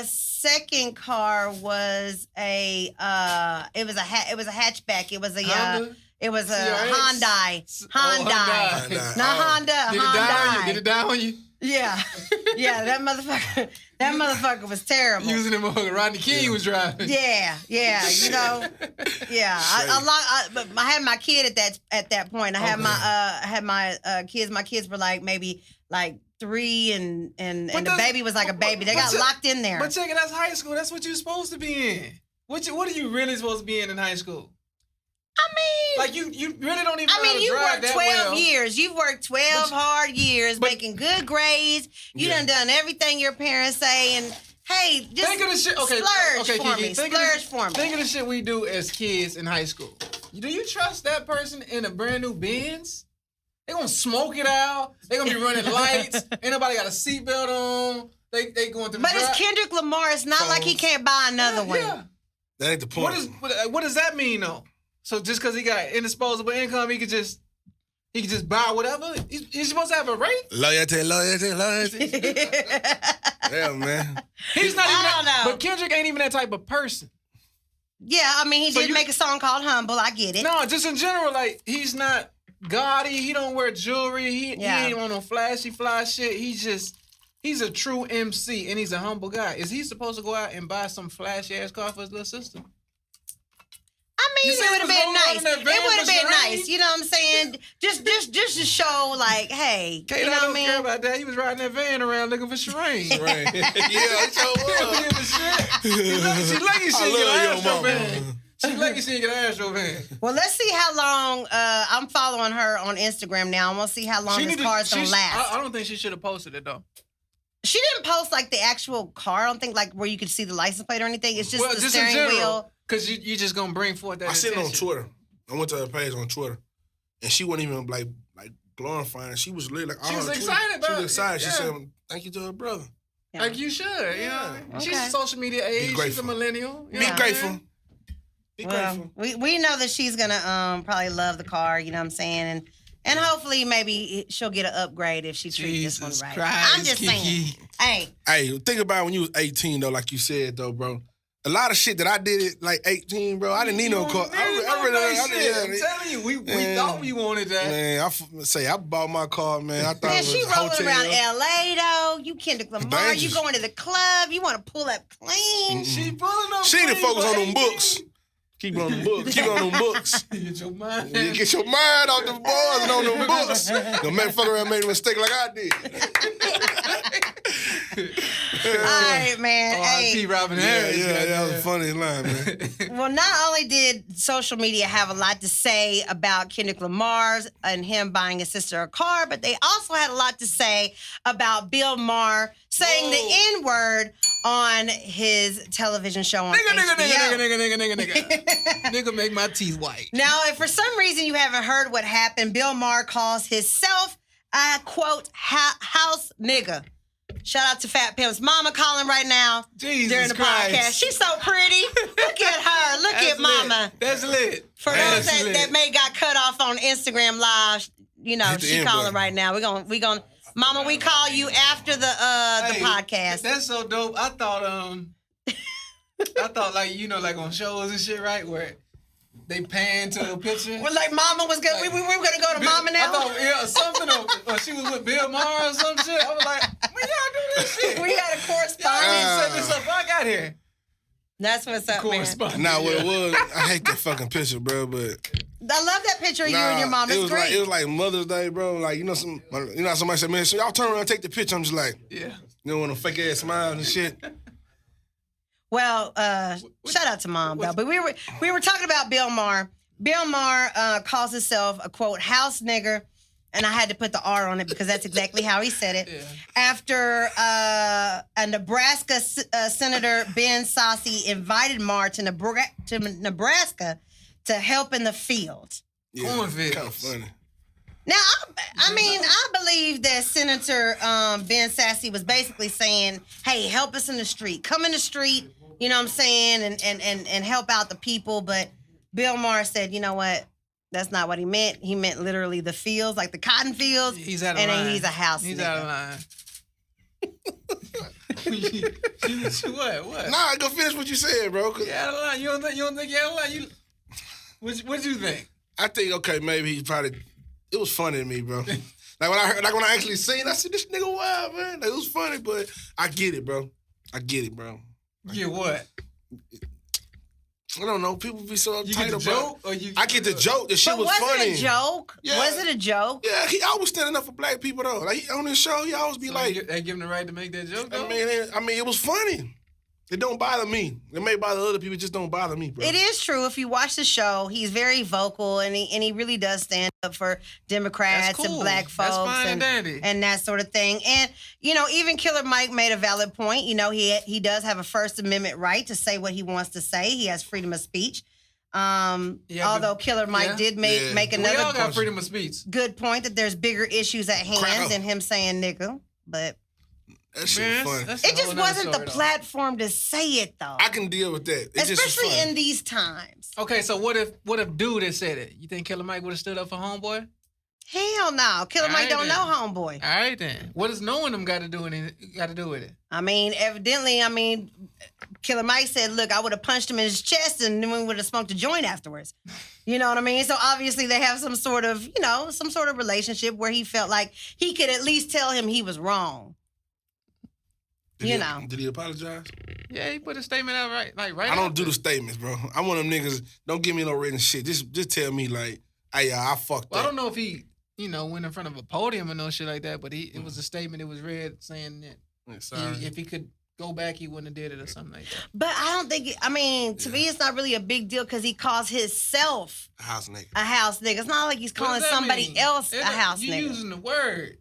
Second car was it was a hatchback. It was a Honda? It was a CRX? Hyundai. Not Honda. Did it die on you? Yeah. Yeah, that motherfucker was terrible. Using it more Rodney King was driving. Yeah, you know. Yeah. I had my kid at that point. I had my kids. My kids were like maybe like 3 and the baby was like a baby. They got locked in there. But check it, that's high school. That's what you're supposed to be in. What are you really supposed to be in high school? I mean, like you really don't even know how to you drive worked that 12 well. years. You've worked 12 hard years, making good grades. You done everything your parents say, and hey, just think of the shit. Okay, splurge for Kiki, me. Splurge for me. Think of the shit we do as kids in high school. Do you trust that person in a brand new Benz? They gonna smoke it out. They gonna be running lights. Ain't nobody got a seatbelt on. They going through. But it's Kendrick Lamar. It's not like he can't buy another one. Yeah. That ain't the point. What does that mean though? So just because he got indisposable income, he could just buy whatever? He's supposed to have a rate? Loyalty. Yeah, man. He's not even I don't know. But Kendrick ain't even that type of person. Yeah, I mean, he did make a song called Humble. I get it. No, just in general, like, he's not Gotti. He don't wear jewelry. He ain't on no flashy fly shit. He's a true MC, and he's a humble guy. Is he supposed to go out and buy some flashy-ass car for his little sister? I mean, it would have been nice. It would have been nice. You know what I'm saying? Just to show, like, hey, you know what I mean? Care about that. He was riding that van around looking for Shireen. Yeah, it sure was. She lucky she didn't get an Astro van. She lucky she didn't get an Astro van. Well, let's see how long. I'm following her on Instagram now. I want to see how long this car's gonna last. I don't think she should have posted it though. She didn't post like the actual car. I don't think like where you could see the license plate or anything. It's just the steering wheel. Because you just gonna bring forth that. I seen it on Twitter. I went to her page on Twitter, and she wasn't even like glorifying. She was really like, she was excited about it. She was excited. She said, "Thank you to her brother." Yeah. Like you should, you know. Okay. She's a social media age. She's a millennial. Be grateful. Be grateful. We know that she's gonna probably love the car. You know what I'm saying, and hopefully maybe she'll get an upgrade if she treats this one right. Christ, I'm just saying. Hey, think about when you was 18 though, like you said though, bro. A lot of shit that I did at like 18, bro. I didn't need no car. I'm telling you, we thought we wanted that. Man, I bought my car, man. I thought it was she rolling hotel. around LA though. You Kendrick Lamar. You going to the club. You want to pull up clean. She pulling up. She need to focus on them books. Keep on them books. Keep on them books. Get your mind. Get your mind off them boys and on them books. Don't make fuck around, make a mistake like I did. right, man. R.I.P. Robin Harris. Yeah, that was a funny line, man. Well, not only did social media have a lot to say about Kendrick Lamar and him buying his sister a car, but they also had a lot to say about Bill Maher saying the N-word on his television show on HBO. Nigga make my teeth white. Now, if for some reason you haven't heard what happened, Bill Maher calls himself a, quote, house nigga. Shout out to Fat Pimp's mama calling right now during the podcast. She's so pretty. Look at her. Look at mama. That's lit. For those that may got cut off on Instagram Live, you know, she calling right now. We gonna Mama, we call you after the podcast. That's so dope. I thought like, you know, like on shows and shit, right? Where they pan to a picture. Well, like Mama was good. We were gonna go to Mama now. I thought, something. Or she was with Bill Maher or some shit. I was like, when y'all do this shit? We had a correspondent. Y'all set this up. I got here. That's what's up, man. Nah, what it was, I hate that fucking picture, bro. But I love that picture of you and your mom. It's great. It was like Mother's Day, bro. Like somebody said, man, so y'all turn around and take the picture. I'm just like, yeah. You know, when a fake ass smiles and shit. Well, shout out to Mom though. But we were talking about Bill Maher. Bill Maher calls himself a, quote, house nigger, and I had to put the R on it because that's exactly how he said it. Yeah. After a Nebraska Senator Ben Sasse invited Maher to Nebraska to help in the field. Yeah, cornfields. Kind of funny. Now, I believe that Senator Ben Sasse was basically saying, hey, help us in the street. Come in the street, you know what I'm saying, and help out the people. But Bill Maher said, you know what? That's not what he meant. He meant literally the fields, like the cotton fields. He's out of line. And he's a house He's nigga. out of line. What? Nah, go finish what you said, bro. You out of line. You don't think you're out of line? What you think? I think, okay, maybe he probably, it was funny to me, bro. Like when I actually seen it, I said, this nigga wild, man. Like, it was funny, but I get it, bro. Get what? I don't know. People be so you tight get the about joke, or you? I get the joke. The shit was funny. Was it a joke? Yeah. Was it a joke? Yeah, he always standing up for black people though. Like on his show, he always be like, they give him the right to make that joke. Though? I mean, it was funny. It don't bother me. It may bother other people. It just don't bother me, bro. It is true. If you watch the show, he's very vocal, and he really does stand up for Democrats and black folks and that sort of thing. And you know, even Killer Mike made a valid point. You know, he does have a First Amendment right to say what he wants to say. He has freedom of speech. Although Killer Mike did make another we all got freedom of speech. Good point that there's bigger issues at hand than him saying nigga, but. That shit was fun. It just wasn't the platform to say it though. I can deal with that. Especially in these times. Okay, so what if dude had said it? You think Killer Mike would have stood up for Homeboy? Hell no. Killer Mike don't know Homeboy. All right then. What does knowing him got to do with it? I mean, evidently, Killer Mike said, look, I would have punched him in his chest and then we would have smoked a joint afterwards. You know what I mean? So obviously they have some sort of relationship where he felt like he could at least tell him he was wrong. Did he apologize? Yeah, he put a statement out right. I don't do the statements, bro. I'm one of them niggas. Don't give me no written shit. Just tell me like, hey, I fucked up. I don't know if he, went in front of a podium or no shit like that, but it was a statement. It was read saying that if he could go back, he wouldn't have did it or something like that. But I don't think. To me, it's not really a big deal because he calls himself a house nigga. A house nigga. It's not like he's calling somebody else a house nigga. You using the word.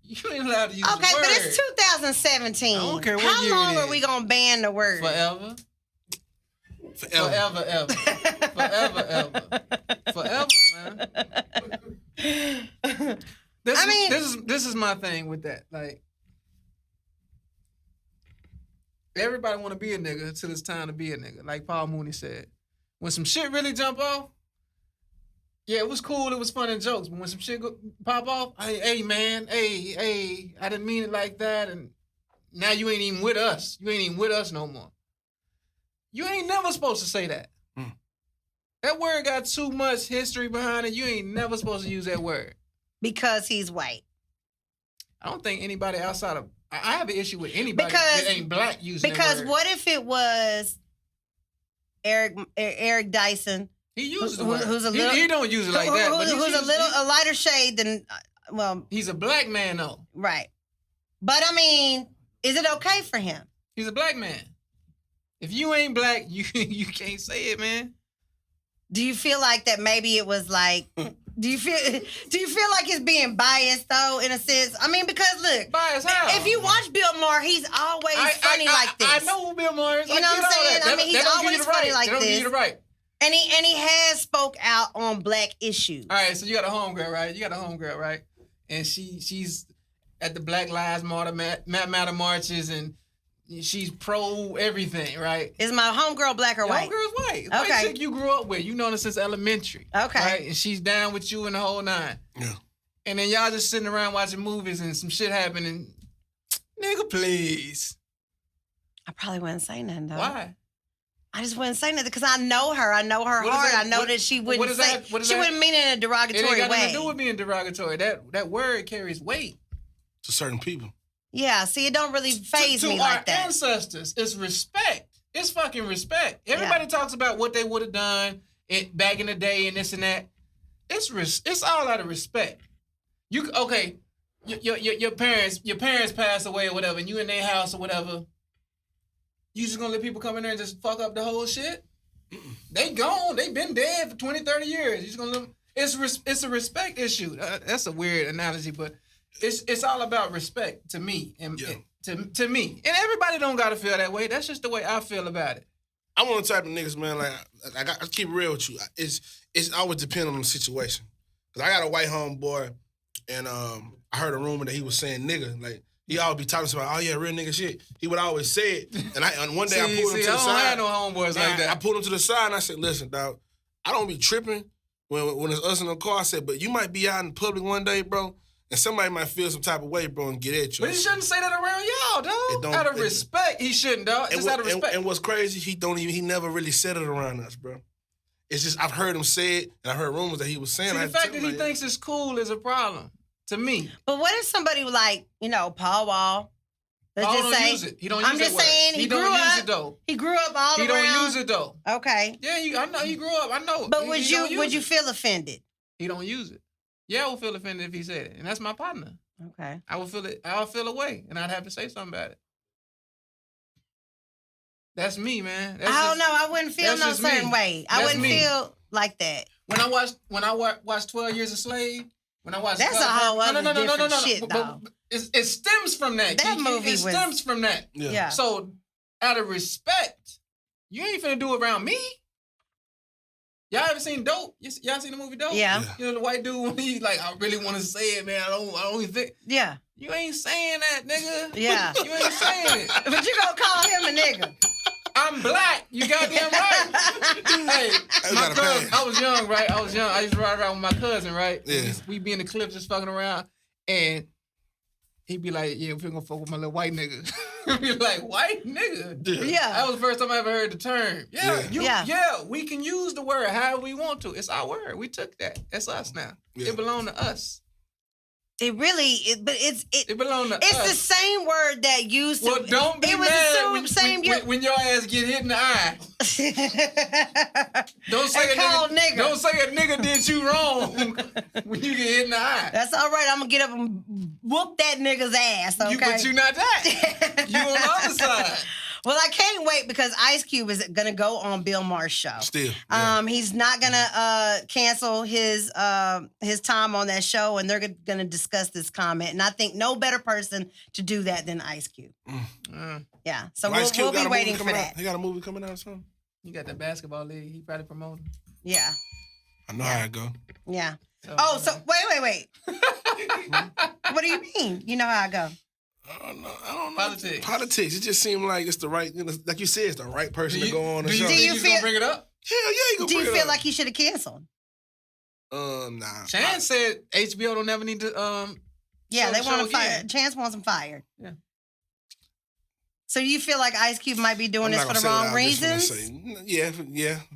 You ain't allowed to use the word. Okay, but it's 2017. I don't care what How year long it are we gonna ban the word? Forever. Forever, man. This is my thing with that. Like, everybody want to be a nigga until it's time to be a nigga. Like Paul Mooney said, when some shit really jump off. Yeah, it was cool. It was fun and jokes. But when some shit pop off, hey, man, I didn't mean it like that. And now you ain't even with us. You ain't even with us no more. You ain't never supposed to say that. That word got too much history behind it. You ain't never supposed to use that word. Because he's white. I don't think anybody outside of... I have an issue with anybody that ain't black using that word. Because what if it was Eric Dyson... He uses the word. Who's a little, he don't use it like that. But who's a lighter shade than, He's a black man, though. Right. But I mean, is it okay for him? He's a black man. If you ain't black, you can't say it, man. Do you feel like that maybe it was like, do you feel like it's being biased though, in a sense? I mean, because look, biased how? If you watch Bill Maher, he's always funny like this. I know who Bill Maher is. You know what I'm saying? I mean, he's always funny like this. Give you the right. And he has spoke out on black issues. All right, so you got a homegirl, right? And she's at the Black Lives Matter marches, and she's pro everything, right? Is my homegirl black or white? Homegirl's white. Okay. White chick you grew up with. You known her since elementary. Okay. Right? And she's down with you in the whole nine. Yeah. And then y'all just sitting around watching movies and some shit happening. Nigga, please. I probably wouldn't say nothing though. Why? I just wouldn't say nothing because I know her. I know her hard. I know that she wouldn't say. She wouldn't mean it in a derogatory way. It ain't got nothing to do with being derogatory. That word carries weight to certain people. Yeah, see, it don't really faze me like that. To our ancestors, it's respect. It's fucking respect. Everybody talks about what they would have done back in the day and this and that. It's all out of respect. Your parents passed away or whatever, and you in their house or whatever. You just gonna let people come in there and just fuck up the whole shit? They gone. They been dead for 20, 30 years. You just gonna let them, it's a respect issue. That's a weird analogy, but it's all about respect to me and to me. And everybody don't gotta feel that way. That's just the way I feel about it. I'm one of the type of niggas, man. Like I keep it real with you. It's always depending on the situation. Cause I got a white homeboy, and I heard a rumor that he was saying nigga. Like he always be talking about, oh yeah, real nigga shit. He would always say it. And one day I pulled him to the side. I don't have no homeboys like that. I pulled him to the side and I said, listen, dog, I don't be tripping when it's us in the car. I said, but you might be out in public one day, bro, and somebody might feel some type of way, bro, and get at you. But he shouldn't say that around y'all, dog. Out of respect, he shouldn't, dog. Just out of respect. And what's crazy, he never really said it around us, bro. It's just I've heard him say it, and I heard rumors that he was saying. See, the fact that he thinks it's cool is a problem to me. But what if somebody like, Paul Wall? Paul don't use it. He don't use it. I'm just saying he don't use it though. He grew up all around. He don't use it though. Okay. Yeah, I know he grew up. I know. But would you feel offended? He don't use it. Yeah, I would feel offended if he said it, and that's my partner. Okay. I would feel it. I'll feel away, and I'd have to say something about it. That's me, man. I don't know. I wouldn't feel no certain way. I wouldn't feel like that. When I watched 12 Years a Slave. When I watched that's a whole other different shit, though. It stems from that. That movie stems from that. Yeah. So, out of respect, you ain't finna do it around me. Y'all ever seen Dope? Y'all seen the movie Dope? Yeah. You know the white dude when he like, I really want to say it, man. I don't even think. Yeah. You ain't saying that, nigga. Yeah. You ain't saying it. But you gonna call him a nigga. I'm black. You goddamn right. Hey, my cousin, I was young, right? I used to ride around with my cousin, right? Yeah. We'd be in the cliff just fucking around, and he'd be like, yeah, we're gonna fuck with my little white nigga. He'd be like, white nigga? Yeah. That was the first time I ever heard the term. Yeah, we can use the word however we want to. It's our word. We took that. That's us now. Yeah. It belonged to us. It really, it belonged to us. It's the same word that used to. Well, don't be mad when your ass get hit in the eye. Don't say a nigga did you wrong when you get hit in the eye. That's all right. I'm gonna get up and whoop that nigga's ass. Okay, but you not that. You on the other side. Well, I can't wait because Ice Cube is gonna go on Bill Maher's show. Still, yeah. He's not gonna cancel his time on that show, and they're gonna discuss this comment. And I think no better person to do that than Ice Cube. Yeah, so we'll be waiting for that. He got a movie coming out or something. You got that basketball league. He probably promoting. Yeah. I know how it go. Yeah. So wait. What do you mean? You know how I go? I don't know. Politics. It just seemed like it's the right, like you said, it's the right person to go on the show. Do you feel gonna bring it up? Hell yeah, you gonna bring it up. Do you feel like he should have canceled? Nah. Chance said HBO don't ever need to. Yeah, they want to fire. Chance wants him fired. Yeah. So you feel like Ice Cube might be doing this for the wrong reasons? Yeah.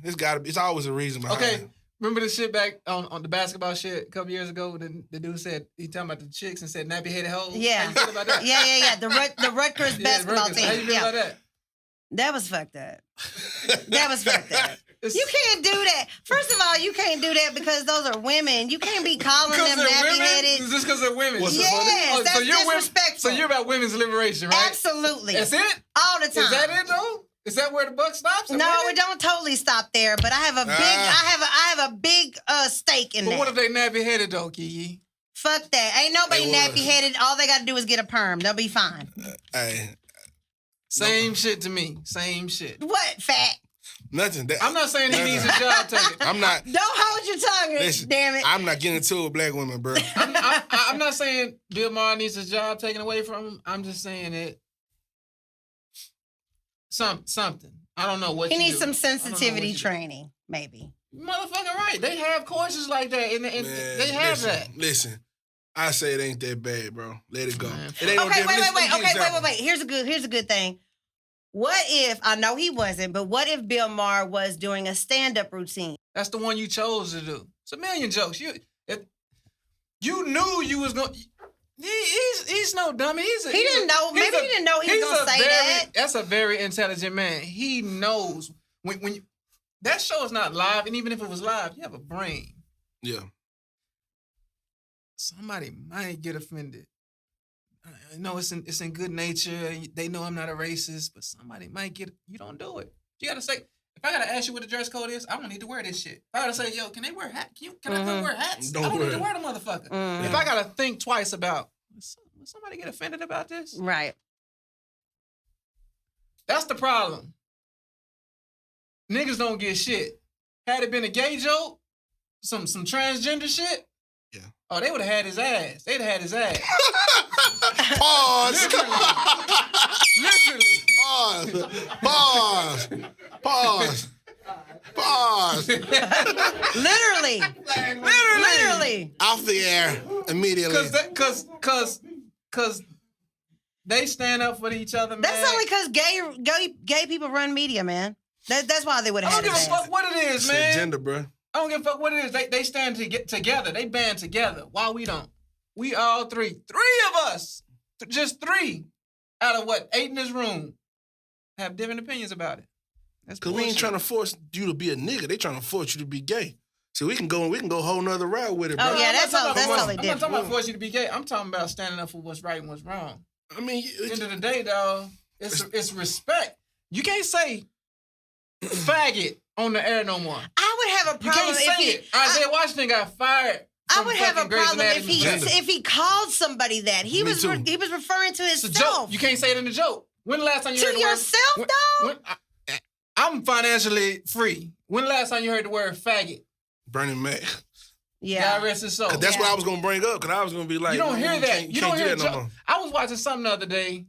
It's always a reason behind it. Remember the shit back on the basketball shit a couple years ago? The dude said, he talking about the chicks and said nappy headed hoes. Yeah. How you feel about that? Yeah. The Rutgers basketball team. How you feel about that? That was fucked up. That was fucked up. You can't do that. First of all, you can't do that because those are women. You can't be calling them nappy-headed. Just because they're women? Yes, that's disrespectful. So you're about women's liberation, right? Absolutely. That's it? All the time. Is that it, though? Is that where the buck stops? No, it don't totally stop there. But I have a big, I have a big stake in that. But what if they nappy-headed, though, Kiki? Fuck that. Ain't nobody nappy-headed. All they got to do is get a perm. They'll be fine. Same shit to me. Same shit. What, fat? Nothing. I'm not saying he needs a job taker. I'm not. Don't hold your tongue, listen, damn it. I'm not getting into it with black women, bro. I'm not saying Bill Maher needs his job taken away from him. I'm just saying it. Something. I don't know what he needs some sensitivity training, maybe. Motherfucker, right. They have courses like that, and they have that. Listen, I say it ain't that bad, bro. Let it go. It ain't wait. Here's a good thing. What if, I know he wasn't, but what if Bill Maher was doing a stand-up routine? That's the one you chose to do. It's a million jokes. You knew you was going to... He's no dummy. He didn't know he was going to say that. That's a very intelligent man. He knows. When you, that show is not live, and even if it was live, you have a brain. Yeah. Somebody might get offended. I know it's in good nature. They know I'm not a racist, but somebody might get... You don't do it. You got to say... If I gotta ask you what the dress code is, I don't need to wear this shit. If I gotta say, yo, can they wear hats? Can I come wear hats? I don't need to wear the motherfucker. If I gotta think twice about, will somebody get offended about this? Right. That's the problem. Niggas don't get shit. Had it been a gay joke, some transgender shit, yeah. Oh, they would have had his ass. They'd have had his ass. Pause. Literally. Pause. Literally. Off the air immediately. Cause they stand up for each other, man. That's only because gay people run media, man. That's why they would have had his ass. I don't give a fuck what it is, man. Gender, bro. I don't give a fuck what it is. They stand together. They band together. Why we don't? We all three of us, just 3 out of 8 in this room, have different opinions about it. Because we ain't trying to force you to be a nigga. They trying to force you to be gay. So we can go a whole nother route with it, bro. Oh, yeah, that's totally different. I'm not talking about force you to be gay. I'm talking about standing up for what's right and what's wrong. I mean... At the end of the day, dog, it's respect. You can't say faggot on the air no more. I would have a problem if it. Isaiah Washington got fired. I would have a problem if he called somebody that. He was referring to himself. You can't say it in the joke. When the last time you heard the word... To yourself, though? I'm financially free. When the last time you heard the word faggot? Burning Mac. Yeah. God rest his soul. That's what I was going to bring up, because I was going to be like... You don't hear that. You don't hear that no more. I was watching something the other day.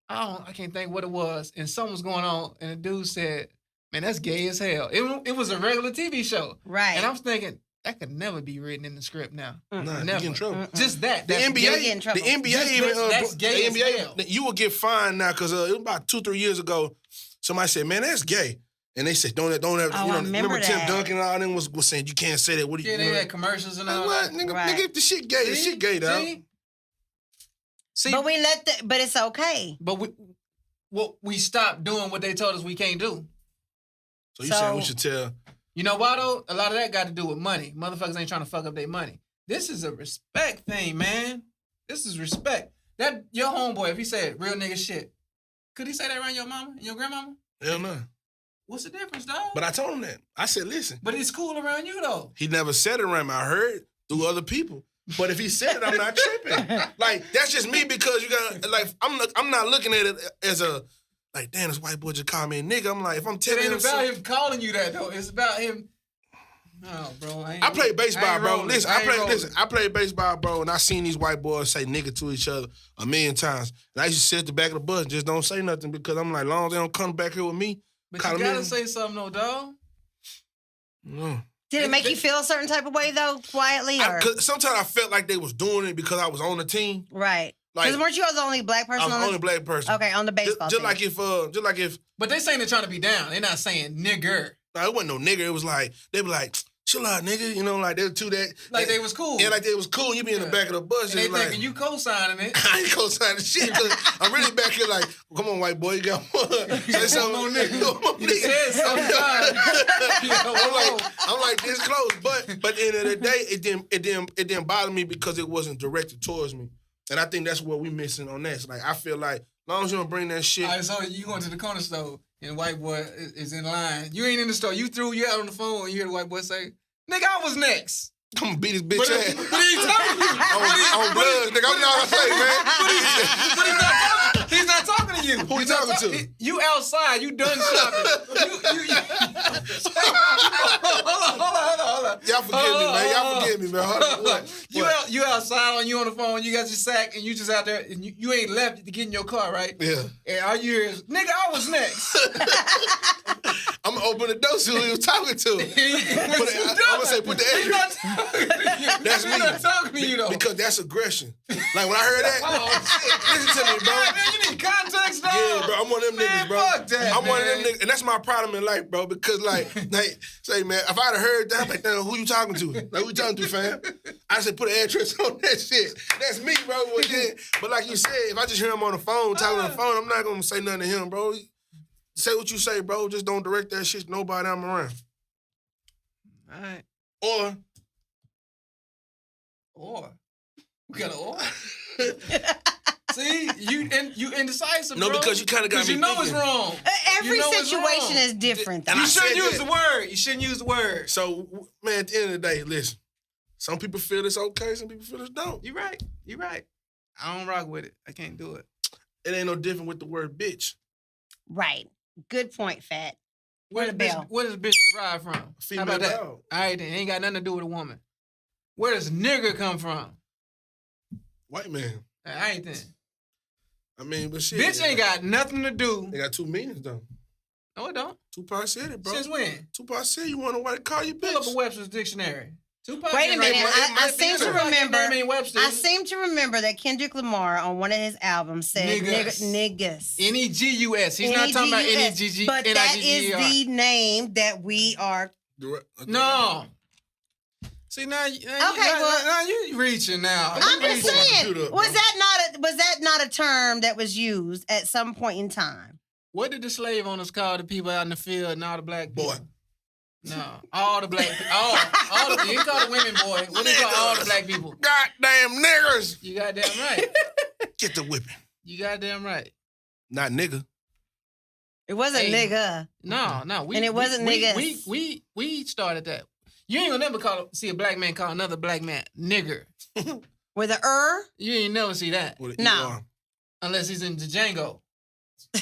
I can't think what it was. And something was going on, and the dude said, man, that's gay as hell. It was a regular TV show. Right. And I'm thinking... That could never be written in the script now. Nah, never. You get in trouble. Just that. The NBA, the NBA even that's gay as hell. You will get fined now because it was about 2-3 years ago. Somebody said, "Man, that's gay," and they said, "Don't have." Remember Tim Duncan and all them was saying you can't say that. What do you? Yeah, they had commercials and all. What, nigga? Right. Nigga, the shit gay. The shit gay, dog. See, but but it's okay. But we stopped doing what they told us we can't do. So you saying we should tell? You know why, though? A lot of that got to do with money. Motherfuckers ain't trying to fuck up their money. This is a respect thing, man. This is respect. That your homeboy, if he said real nigga shit, could he say that around your mama and your grandmama? Hell no. What's the difference, dog? But I told him that. I said, listen. But it's cool around you, though. He never said it around me. I heard through other people. But if he said it, I'm not tripping. Like, that's just me because you got, like, I'm not looking at it as a, like, damn, this white boy just called me a nigga. I'm like, if I'm telling him... It ain't about him calling you that, though. It's about him... No, bro. I play baseball, bro. Listen, I play baseball, bro, and I seen these white boys say nigga to each other a million times. And I used to sit at the back of the bus and just don't say nothing because I'm like, long as they don't come back here with me. But you gotta say something, though, dog. No. Did it make you feel a certain type of way, though, quietly? Or? Sometimes I felt like they was doing it because I was on the team. Right. Because weren't you the only black person? I was the only black person. Okay, on the baseball team. Just like if. But they saying they're trying to be down. They're not saying nigger. No, it wasn't no nigger. It was like, they were like, chill out, nigga. You know, like they were two that. Like they was cool. Yeah, like they was cool. You be in the back of the bus. And they like, thinking you co-signing it. I ain't co-signing shit. I'm really back here like, come on, white boy, you got one. Say something on nigga. You said something. I'm like this close, but at the end of the day, it didn't bother me because it wasn't directed towards me, and I think that's what we missing on that. Like I feel like as long as you don't bring that shit. All right, so you going to the corner store and the white boy is in line. You ain't in the store. You out on the phone and you hear the white boy say, "Nigga, I was next." I'm gonna beat his bitch ass. But he's talking to you. On blood, nigga. I'm not gonna say, man. But he's not talking to you. Who you talking to? You outside. You done shopping. Hold on. Y'all forgive me, man. Hold on. What? You outside you on the phone. You got your sack and you just out there and you ain't left to get in your car, right? Yeah. And all you hear is, "Nigga, I was next." I'm gonna open the door, see who he was talking to. I'm gonna say, put the He's not address. talking to you. That's me. He's not talking to you, though. Because that's aggression. Like, when I heard that, listen to me, bro. Man, you need context, dog. Yeah, bro, I'm one of them niggas, bro. Fuck that, I'm one of them man. niggas, and that's my problem in life, bro, because, like, say, man, if I'd have heard that, I'm like, damn, who you talking to? Like, who you talking to, fam? I said, put an address on that shit. That's me, bro. But like you said, if I just hear him on the phone, talking on the phone, I'm not gonna say nothing to him, bro. Say what you say, bro. Just don't direct that shit to nobody I'm around. All right. Or. We got an or? See, you indecisive, No, bro. because you kind of got me you know thinking. it's wrong. Every You know it's situation wrong. is different, though. And You I shouldn't said use that. the word. You shouldn't use the word. So, man, at the end of the day, listen. Some people feel it's okay, some people feel it's don't. You're right. I don't rock with it. I can't do it. It ain't no different with the word bitch. Right. Good point, Fat. Where does bitch derive from? Female How about that? dog. All right, then. It ain't got nothing to do with a woman. Where does nigger come from? White man. All right, then. I mean, but shit. Bitch ain't got nothing to do. They got two meanings, though. No, it don't. Tupac said it, bro. Since when? Tupac said you want a white to call you bitch. Pull up a Webster's dictionary. Tupac Wait a ain't minute. right. I seem to remember. Webster. I seem to remember that Kendrick Lamar on one of his albums said Niggas. niggas. N-E-G-U-S. He's not talking about N-E-G-G. But that is the name that we are. No. See now you reaching now. I'm just saying. computer, Was that not a term that was used at some point in time? What did the slave owners call the people out in the field and all the black people? Boy. No, all the black people. All the, you ain't call the women boy. What do you call all the black people? Goddamn niggers. You goddamn right. Get the whipping. You goddamn right. Not nigga. It wasn't nigga. No. And it wasn't niggas. We started that. You ain't gonna never see a black man call another black man nigger. With a You ain't never see that. No. Unless he's in the Django. The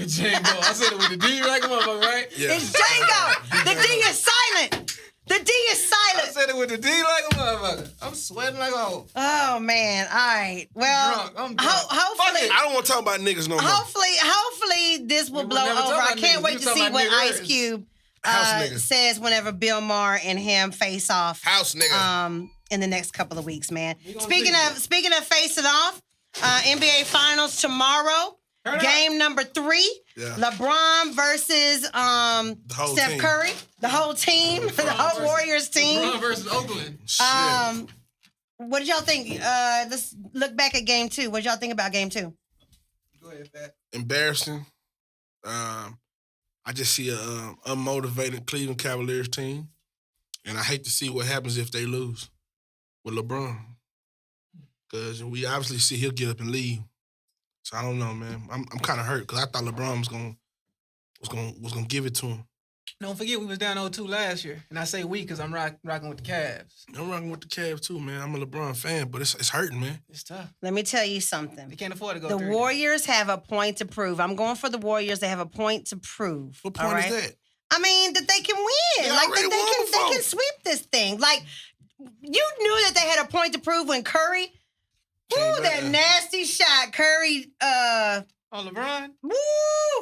Django. I said it with the D like a motherfucker, right? Yeah. It's Django. The D is silent. The D is silent. I said it with the D like a motherfucker. I'm sweating like a hoe. Oh man. All right. Well, I'm drunk. hopefully I don't want to talk about niggas no more. Hopefully this will blow never over. talk I about can't niggas. wait We to talking see about what niggers. Ice Cube House niggas. says whenever Bill Maher and him face off. House nigga. In the next couple of weeks, man. Speaking Speaking of facing off, NBA Finals tomorrow. Game number 3. Yeah. LeBron versus Steph team. Curry. The whole team. The whole Warriors team. LeBron versus Oakland. Shit. What did y'all think? Let's look back at game 2. What did y'all think about game 2? Go ahead, Pat. Embarrassing. I just see a unmotivated Cleveland Cavaliers team, and I hate to see what happens if they lose with LeBron, because we obviously see he'll get up and leave. So I don't know, man. I'm kind of hurt because I thought LeBron was gonna give it to him. Don't forget we was down 0-2 last year, and I say we because I'm rocking with the Cavs. I'm rocking with the Cavs too, man. I'm a LeBron fan, but it's hurting, man. It's tough. Let me tell you something. They can't afford to go. The 30. Warriors have a point to prove. I'm going for the Warriors. They have a point to prove. What point is that? I mean, that they can win. They Like already they won before. can sweep this thing. Like you knew that they had a point to prove when Curry. Woo, that nasty shot, Curry. Oh, LeBron? Woo!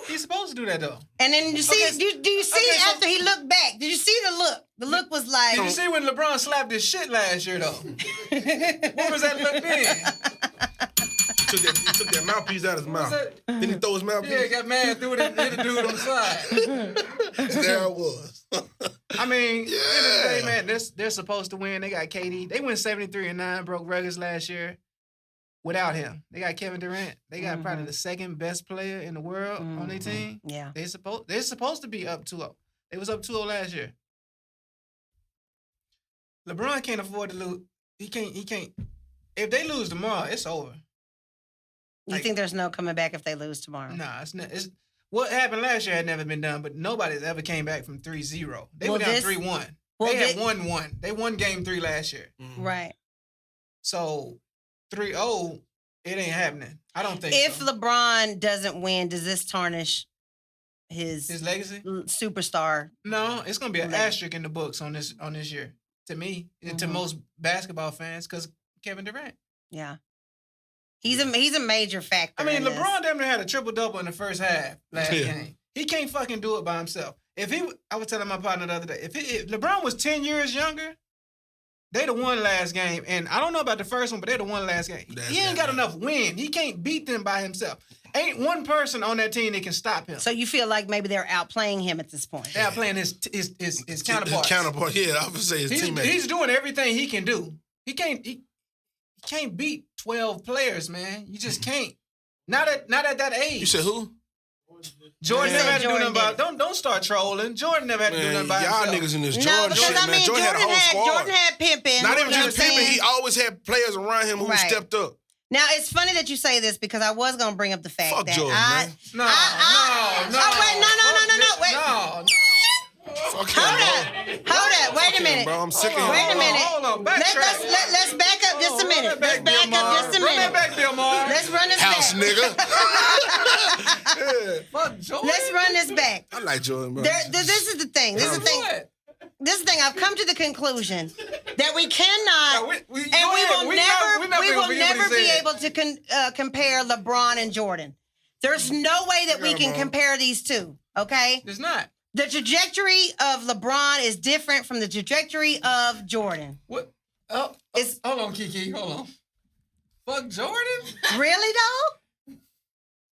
He's supposed to do that though. And then you see, Okay, do you see after he looked back? Did you see the look? The look was like. Did you see when LeBron slapped his shit last year though? What was that look then? He took that mouthpiece out of his mouth. that? Then he throw his mouthpiece. Yeah, got mad, threw it, hit the dude on the side. There I was. I mean, at the end of the day, man, they're supposed to win. They got KD. They went 73-9, broke records last year without him. They got Kevin Durant. They got probably the second best player in the world on their team. Yeah. They're supposed to be up 2-0. They was up 2-0 last year. LeBron can't afford to lose. He can't. If they lose tomorrow, it's over. You think there's no coming back if they lose tomorrow? Nah, it's not. It's what happened last year had never been done, but nobody's ever came back from 3-0. They were down 3-1. They had 1-1. They won game 3 last year. Right. So 3-0, it ain't happening. I don't think if so. LeBron doesn't win, does this tarnish his legacy? Superstar. No, it's gonna be an asterisk in the books on this year. To me, to most basketball fans, because Kevin Durant. Yeah. He's a major factor. I mean, LeBron damn near had a triple-double in the first half last game. He can't fucking do it by himself. I was telling my partner the other day, if LeBron was 10 years younger, they'd have won last game. And I don't know about the first one, but they'd have won last game. He ain't got enough win. He can't beat them by himself. Ain't one person on that team that can stop him. So you feel like maybe they're outplaying him at this point? They're outplaying his counterparts. His counterpart, yeah. I would say his teammate. He's doing everything he can do. He can't beat 12 players, man. You just can't. Not at that age. You said who? Jordan never had to do nothing about it. Don't start trolling. Jordan never had to do nothing about y'all himself. niggas in this Jordan shit, man. Jordan had a whole squad. Jordan had Pimp in. Not even just Pimp, he always had players around him who stepped up. Now, it's funny that you say this because I was going to bring up the fact that Jordan, man. No. Hold up. Wait a minute. Bro, I'm sick of him. Wait a minute. Hold on. Let's back up just a minute. Let's back up just a minute. Run that back, Bill Maher. Let's run this House back. nigga. Fuck Jordan. Let's run this back. I like Jordan, bro. This is the thing. This is the thing. I've come to the conclusion that we cannot, we will never be able to compare LeBron and Jordan. There's no way that we can compare these two. Okay, there's not. The trajectory of LeBron is different from the trajectory of Jordan. What? Hold on, Kiki. Hold on. Fuck Jordan? Really though?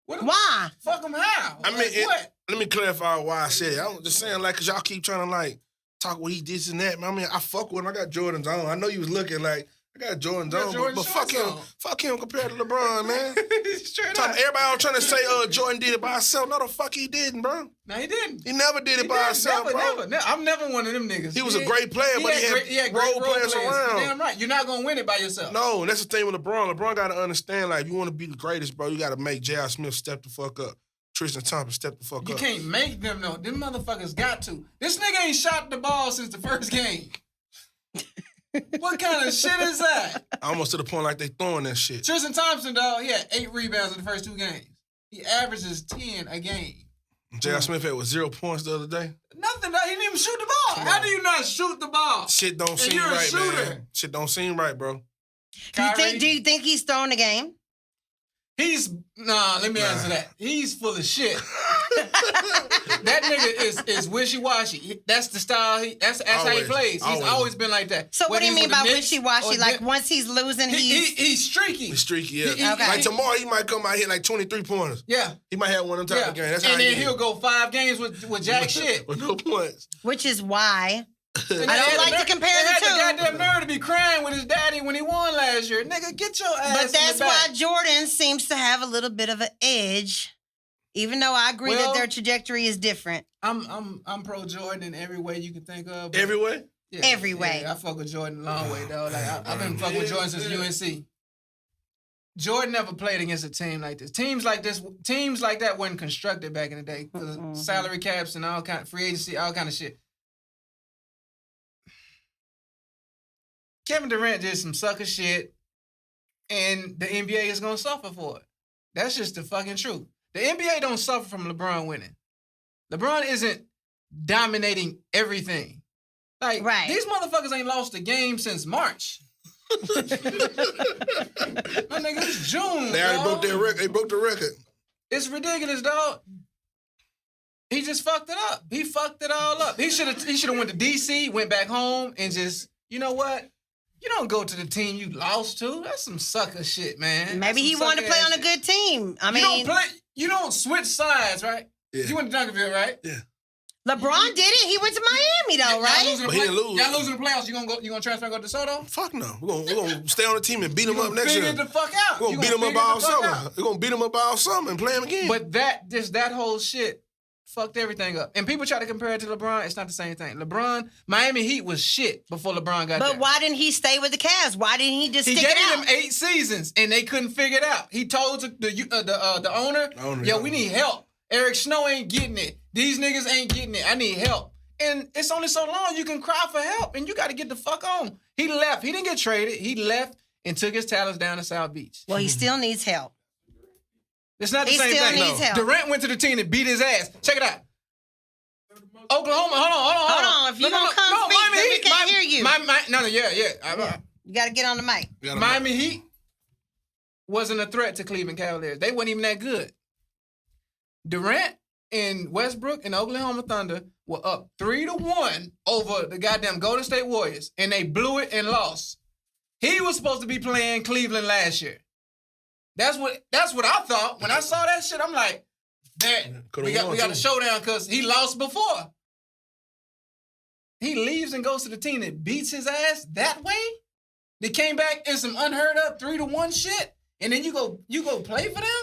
Why? Fuck him how? I mean, let me clarify why I said it. I'm just saying, like, cause y'all keep trying to talk what he did and that. I mean, I fuck with him. I got Jordan's on. I know you was looking like I got Jordan's on, but fuck him. Fuck him compared to LeBron, man. Everybody all trying to say Jordan did it by himself. No, the fuck he didn't, bro. No, he didn't. He never did it by himself, bro. Never. I'm never one of them niggas. He was a great player, but he had role players around. Damn right. You're not gonna win it by yourself. No, that's the thing with LeBron. LeBron got to understand, like, if you want to be the greatest, bro, you got to make J.R. Smith step the fuck up. Tristan Thompson step the fuck up. You can't make them, though. Them motherfuckers got to. This nigga ain't shot the ball since the first game. What kind of shit is that? Almost to the point like they throwing that shit. Tristan Thompson, dog, he had 8 rebounds in the first 2 games. He averages 10 a game. J.R. Smith had, 0 points the other day? Nothing, dog. He didn't even shoot the ball. How do you not shoot the ball? Shit don't seem right, man. Shit don't seem right, bro. Do you think he's throwing the game? Let me answer that. He's full of shit. That nigga is wishy-washy. That's the style. That's how he plays. He's always been like that. So what do you mean by wishy-washy? Like once he's losing, he's streaky. He's streaky, yeah. Like tomorrow, he might come out here like 23 pointers. Yeah. He might have one of them type of games. That's how then he'll go 5 games with jack shit. With no points. Which is why I don't like to compare the two. He had the goddamn nerve to be crying with his daddy when he won last year. Nigga, get your ass But that's why Jordan seems to have a little bit of an edge, even though I agree that their trajectory is different. I'm pro Jordan in every way you can think of. Every way? Yeah, every way. Yeah, I fuck with Jordan a long way, though. Like I've been fucking with Jordan since UNC. Jordan never played against a team like this. Teams like that weren't constructed back in the day. Salary caps and all kind of free agency, all kind of shit. Kevin Durant did some sucker shit, and the NBA is gonna suffer for it. That's just the fucking truth. The NBA don't suffer from LeBron winning. LeBron isn't dominating everything. Like, these motherfuckers ain't lost a game since March. My nigga, it's June. They already broke their record. They broke the record. It's ridiculous, dog. He just fucked it up. He fucked it all up. He should have went to DC, went back home, and just, you know what? You don't go to the team you lost to. That's some sucker shit, man. Maybe he wanted to play on a good team. I mean, you don't switch sides, right? Yeah. You went to Dunkerville, right? Yeah. LeBron did it. He went to Miami though, right? But he didn't lose. Y'all losing the playoffs. You gonna transfer and go to DeSoto? Fuck no. We're gonna stay on the team and beat him up next year. Figure the fuck out. We're gonna beat him up all summer. We're gonna beat him up all summer and play him again. But that whole shit fucked everything up. And people try to compare it to LeBron. It's not the same thing. LeBron, Miami Heat was shit before LeBron got there. But why didn't he stay with the Cavs? Why didn't he just stick it out? He gave them 8 seasons, and they couldn't figure it out. He told the owner, yo, we need help. Eric Snow ain't getting it. These niggas ain't getting it. I need help. And it's only so long you can cry for help, and you got to get the fuck on. He left. He didn't get traded. He left and took his talents down to South Beach. Well, he still needs help. It's not the same thing. He still needs help. Durant went to the team and beat his ass. Check it out. Oklahoma, hold on. If you don't come speak, then we can't hear you. You got to get on the mic. Miami Heat wasn't a threat to Cleveland Cavaliers. They weren't even that good. Durant and Westbrook and Oklahoma Thunder were up 3-1 over the goddamn Golden State Warriors, and they blew it and lost. He was supposed to be playing Cleveland last year. That's what I thought. When I saw that shit, I'm like, we got a showdown because he lost before. He leaves and goes to the team that beats his ass that way. They came back in some unheard of 3-1 shit, and then you go play for them?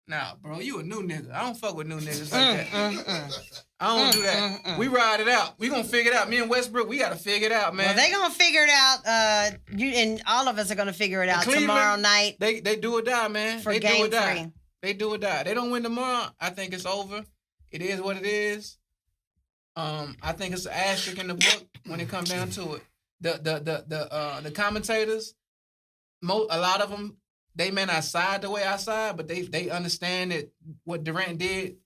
Nah, bro, you a new nigga. I don't fuck with new niggas like that. I don't do that. We ride it out. We gonna figure it out. Me and Westbrook, we gotta figure it out, man. Well, they gonna figure it out. And all of us are gonna figure it out tomorrow night. They do or die, man. For game 3. They do or die. They don't win tomorrow, I think it's over. It is what it is. I think it's an asterisk in the book when it comes down to it. The commentators, a lot of them, they may not side the way I side, but they understand that what Durant did.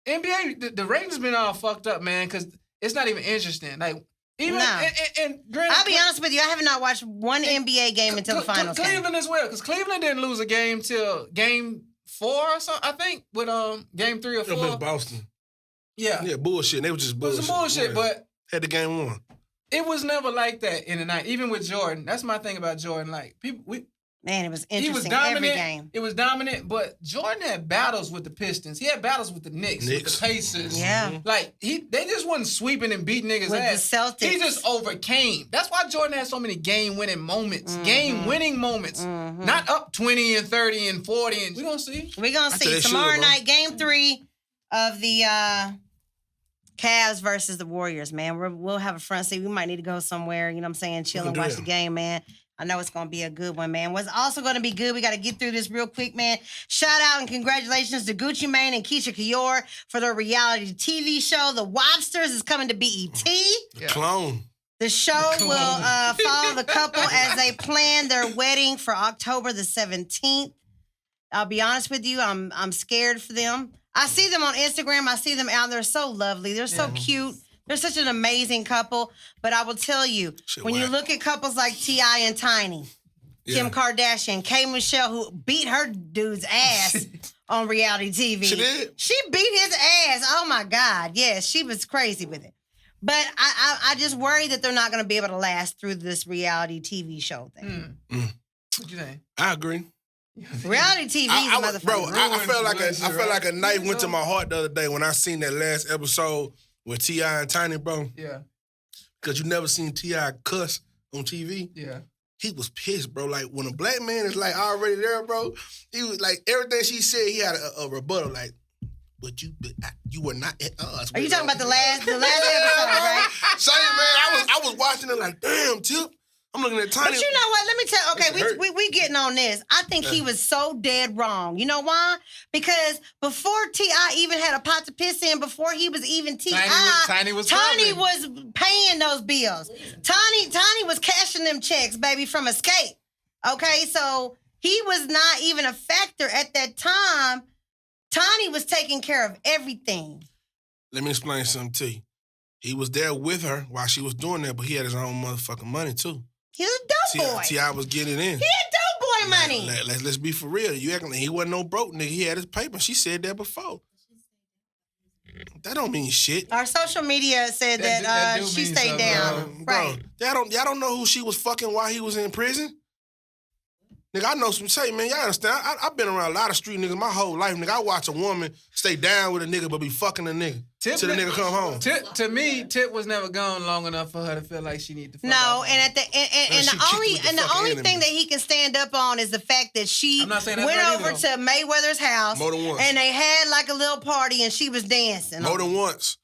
NBA, the ratings been all fucked up, man, because it's not even interesting. Like, even and I'll be honest with you, I have not watched one NBA game until the finals. Cleveland as well, because Cleveland didn't lose a game till game 4 or something, I think, with game 3 or 4. It was Boston. Yeah. Yeah, bullshit. They was just bullshit. It was some bullshit, but had the game won. It was never like that in the night, even with Jordan. That's my thing about Jordan. Like, man, it was interesting. He was dominant. Every game. It was dominant, but Jordan had battles with the Pistons. He had battles with the Knicks. With the Pacers. Yeah. Like, they just wasn't sweeping and beating niggas' with ass. The Celtics. He just overcame. That's why Jordan had so many game-winning moments. Game-winning moments. Not up 20 and 30 and 40. And we're going to see. We're going to see. Tomorrow night, game 3 of the Cavs versus the Warriors, man. We'll have a front seat. We might need to go somewhere, you know what I'm saying, chill and watch the game, man. I know it's going to be a good one, man. What's also going to be good, we got to get through this real quick, man. Shout out and congratulations to Gucci Mane and Keisha for their reality TV show. The Wobsters is coming to BET. Yeah. Clone. The show will follow the couple as they plan their wedding for October the 17th. I'll be honest with you, I'm scared for them. I see them on Instagram. I see them out there. So lovely. They're so cute. They're such an amazing couple. But I will tell you, when you look at couples like T.I. and Tiny, Kim Kardashian, K. Michelle, who beat her dude's ass on reality TV. She did? She beat his ass. Oh, my God. Yes, she was crazy with it. But I just worry that they're not going to be able to last through this reality TV show thing. What you think? I agree. Reality TV is a motherfucker. Bro, I felt like a knife went to my heart the other day when I seen that last episode with T.I. and Tiny, bro. Yeah. Because you never seen T.I. cuss on TV. Yeah. He was pissed, bro. Like, when a black man is, like, already there, bro, he was, like, everything she said, he had a rebuttal, like, but you were not at us. Are you talking about the last episode, right? Same, man. I was watching it like, damn, Tip. I'm looking at Tiny. But you know what? Let me tell you. Okay, we getting on this. I think he was so dead wrong. You know why? Because before T.I. even had a pot to piss in, before he was even T.I., Tiny was paying those bills. Tiny was cashing them checks, baby, from Escape. Okay, so he was not even a factor at that time. Tiny was taking care of everything. Let me explain something to you. He was there with her while she was doing that, but he had his own motherfucking money, too. He was a dope boy. T.I. was getting in. He had dope boy money. Let's be for real. You acting like he wasn't no broke nigga. He had his paper. She said that before. That don't mean shit. Our social media said that she stayed down. Bro, right. Y'all don't know who she was fucking while he was in prison? Nigga, I know some say, man, y'all understand. I've been around a lot of street niggas my whole life. Nigga, I watch a woman stay down with a nigga but be fucking a nigga till the nigga come home. To me, Tip was never gone long enough for her to feel like she need to fuck No, off. And the only thing that he can stand up on is the fact that she went over to Mayweather's house more than once. And they had like a little party and she was dancing. More than once.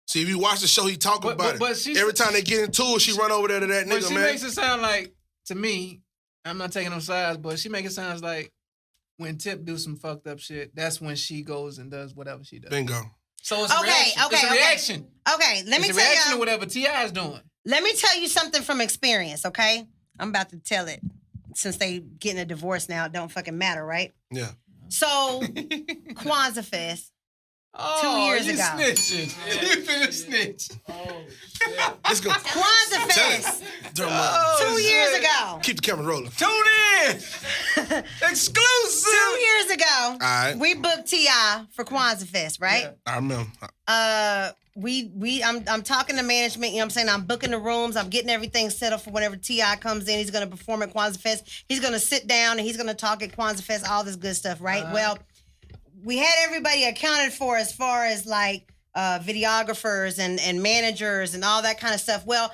See, if you watch the show, he talking about it. Every time they get into it, she run over there to that nigga, but she makes it sound like, to me, I'm not taking no sides, but she make it sound like when Tip do some fucked up shit, that's when she goes and does whatever she does. Bingo. So it's a reaction. It's a reaction. Okay, let me tell you. It's a reaction to whatever T.I. is doing. Let me tell you something from experience, okay? I'm about to tell it. Since they getting a divorce now, it don't fucking matter, right? Yeah. So, Kwanzaa Fest. 2 years ago. Snitching. You finna snitch. Let's go. Kwanzaa Fest. 2 years ago. Keep the camera rolling. Tune in. Exclusive. 2 years ago. All right. We booked T.I. for Kwanzaa Fest, right? Yeah. I remember. I'm talking to management, you know what I'm saying? I'm booking the rooms, I'm getting everything set up for whenever T.I. comes in. He's gonna perform at Kwanzaa Fest. He's gonna sit down and he's gonna talk at Kwanzaa Fest, all this good stuff, right? Well, we had everybody accounted for as far as like videographers and managers and all that kind of stuff. Well,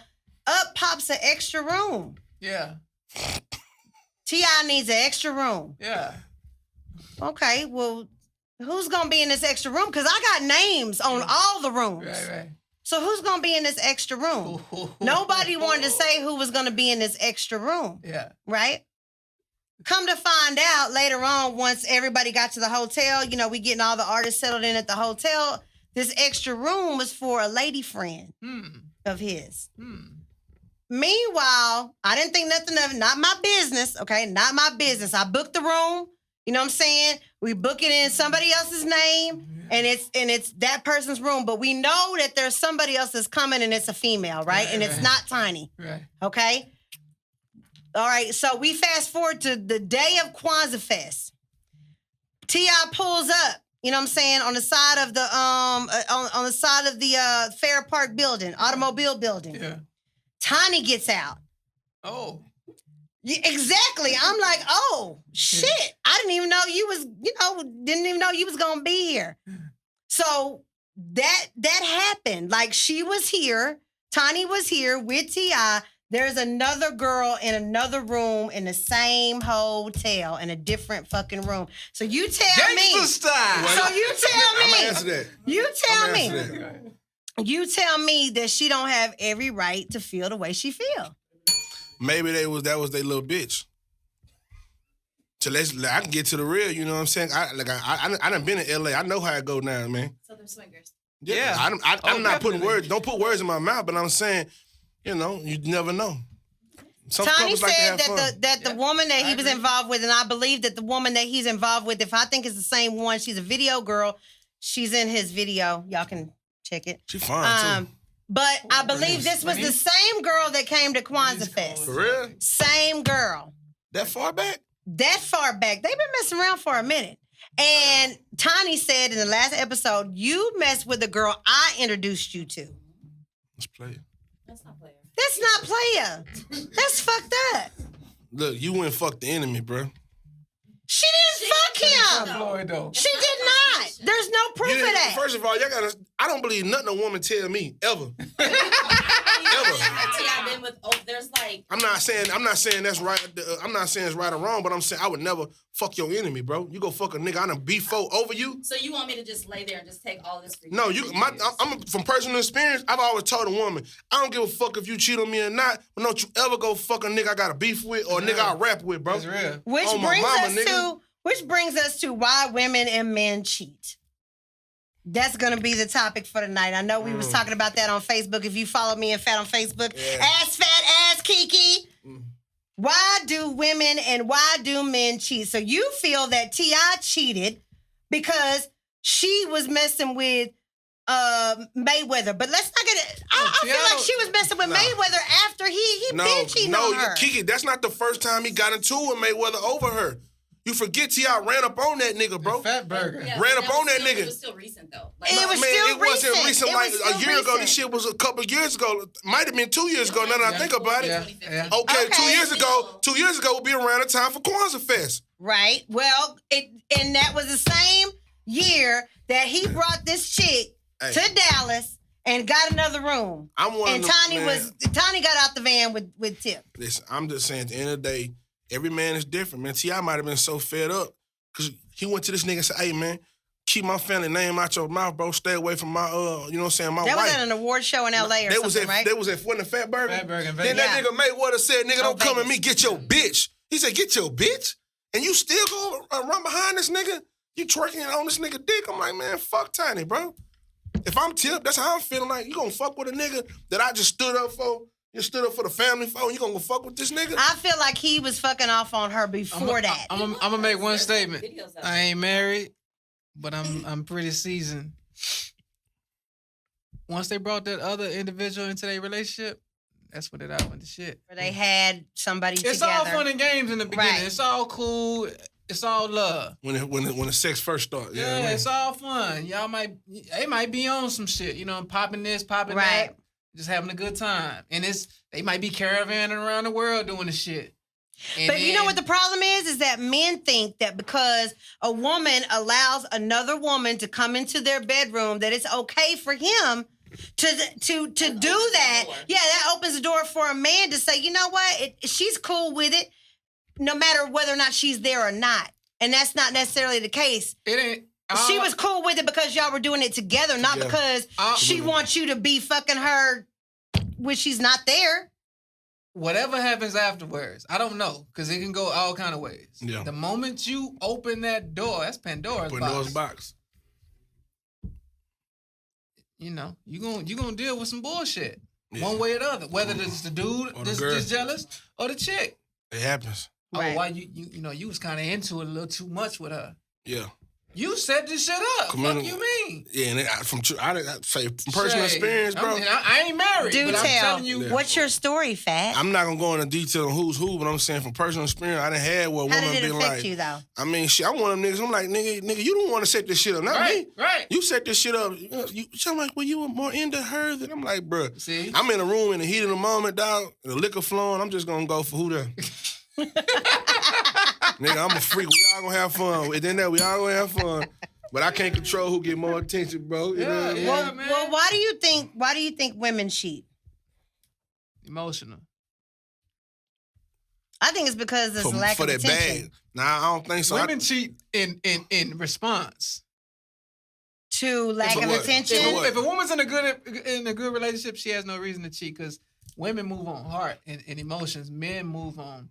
up pops an extra room. Yeah. T.I. needs an extra room. Yeah. Okay, well, who's gonna be in this extra room? Because I got names on all the rooms. Right. So who's gonna be in this extra room? Nobody wanted to say who was gonna be in this extra room. Yeah. Right? Come to find out later on, once everybody got to the hotel, you know, we getting all the artists settled in at the hotel. This extra room was for a lady friend of his. Meanwhile, I didn't think nothing of it. Not my business, okay? Not my business. I booked the room. You know what I'm saying? We book it in somebody else's name, and it's that person's room. But we know that there's somebody else that's coming, and it's a female, right? And it's not Tiny. Right. Okay? All right, so we fast forward to the day of Kwanzaa Fest. T.I. pulls up, you know what I'm saying, on the side of the on the side of the Fair Park building, automobile building. Yeah. Tiny gets out. Oh. Yeah, exactly. I'm like, oh shit! I didn't even know you was, didn't even know you was gonna be here. So that happened. Like she was here, Tiny was here with T.I. There's another girl in another room in the same hotel in a different fucking room. So you tell me. Gangsta style. So you tell me. I'm gonna answer that. You tell me. You tell me that she don't have every right to feel the way she feel. Maybe that was their little bitch. So I can get to the real, you know what I'm saying? I done been in LA. I know how it go down, man. So they're swingers. Yeah. I'm not putting words, don't put words in my mouth, but I'm saying, you never know. Some Tony said like the woman that he was involved with, and I believe that the woman that he's involved with, if I think it's the same one, she's a video girl. She's in his video. Y'all can check it. She fine, too. But I believe this was the same girl that came to Kwanzaa Fest. For real? Same girl. That far back? That far back. They've been messing around for a minute. And Tiny said in the last episode, you messed with the girl I introduced you to. Let's play it. That's not player. That's not player. That's fucked up. Look, you went fuck the enemy, bro. She didn't fuck him. She did not. There's no proof of that. First of all, I don't believe nothing a woman tell me, ever. I've been with, there's like. I'm not saying that's right. I'm not saying it's right or wrong, but I'm saying I would never fuck your enemy, bro. You go fuck a nigga, I done B4 over you. So you want me to just lay there and just take all this for you? No, I'm from personal experience. I've always told a woman, I don't give a fuck if you cheat on me or not, but don't you ever go fuck a nigga I got a beef with or a nigga I rap with, bro. That's real. Which brings us to why women and men cheat. That's going to be the topic for tonight. I know we was talking about that on Facebook. If you follow me and Fat on Facebook, Ass Fat, Ass Kiki. Why do women and why do men cheat? So you feel that T.I. cheated because she was messing with Mayweather. But let's not get it. I feel like she was messing with Mayweather after he been cheating on her. Kiki, that's not the first time he got into it with Mayweather over her. You forget T.I. ran up on that nigga, bro. Fat burger. Yeah, Ran up on that nigga. It was still recent though. Like, It was Man, still it wasn't recent. recent. It Like was still a year ago, this recent. shit was a couple years ago. Might have been 2 years ago. Now that I think about it. Yeah. Okay, Okay. 2 years ago. 2 years ago would be around the time for Kwanzaa Fest. Right. Well, and that was the same year that he brought this chick to Dallas and got another room. I'm one And of them, Tiny got out the van with Tip. Listen, I'm just saying, at the end of the day, every man is different, man. T.I. might have been so fed up because he went to this nigga and said, hey, man, keep my family name out your mouth, bro. Stay away from my, you know what I'm saying, my That wife. was at an award show in L.A. or something, right? They was at the Fat Burger. Fat Burger in Then Vegas. that nigga Mayweather said, nigga, don't come at me, Vegas. get your bitch. He said, get your bitch? And you still go run behind this nigga? You twerking on this nigga dick? I'm like, man, fuck Tiny, bro. If I'm Tip, that's how I'm feeling. Like, you gonna fuck with a nigga that I just stood up for? You stood up for the family for, and you gonna go fuck with this nigga? I feel like he was fucking off on her before that. I'm gonna make one statement. Videos of I it. ain't married, but I'm pretty seasoned. Once they brought that other individual into their relationship, that's when it all went to shit. Where they had somebody It's together. all fun and games in the beginning. Right. It's all cool. It's all love. When the sex first started. Yeah, it's all fun. They might be on some shit, you know, popping this, popping Right. that, just having a good time. And they might be caravanning around the world doing the shit. And But you know then- what the problem is that men think that because a woman allows another woman to come into their bedroom, that it's okay for him to do that. Yeah, that opens the door for a man to say, you know what, she's cool with it, no matter whether or not she's there or not. And that's not necessarily the case. It ain't. She was cool with it because y'all were doing it together, not because she wants you to be fucking her when she's not there. Whatever happens afterwards, I don't know, because it can go all kind of ways. Yeah. The moment you open that door, that's Pandora's box. box. You know, you gonna deal with some bullshit Yeah. one way or the other. Whether it's the dude Or the girl. that's jealous or the chick. It happens. Right. Oh, why you was kind of into it a little too much with her. Yeah. You set this shit up. Fuck you mean? Yeah, and I say from personal Shay, experience, bro. I ain't married. Do but I'm tell. telling you. Yeah. What's your story, Fat? I'm not gonna go into detail on who's who, but I'm saying from personal experience, I done had where a How woman did it been affect like, you, though? I mean, shit, I'm one of them niggas. I'm like, nigga, you don't want to set this shit up, not Right, me. right. You set this shit up. I'm like, well, you were more into her than I'm like, bro. See? I'm in a room in the heat of the moment, dog. The liquor flowing. I'm just gonna go for who there. Nigga, I'm a freak. We all gonna have fun. Within that, we all gonna have fun. But I can't control who get more attention, bro. You know what I mean? Yeah, man. Well, why do you think women cheat? Emotional. I think it's because there's a lack for of that attention. bag. Nah, I don't think so. Women cheat in response. To lack For of what? attention. For what? If a woman's in a good relationship, she has no reason to cheat because women move on heart and emotions. Men move on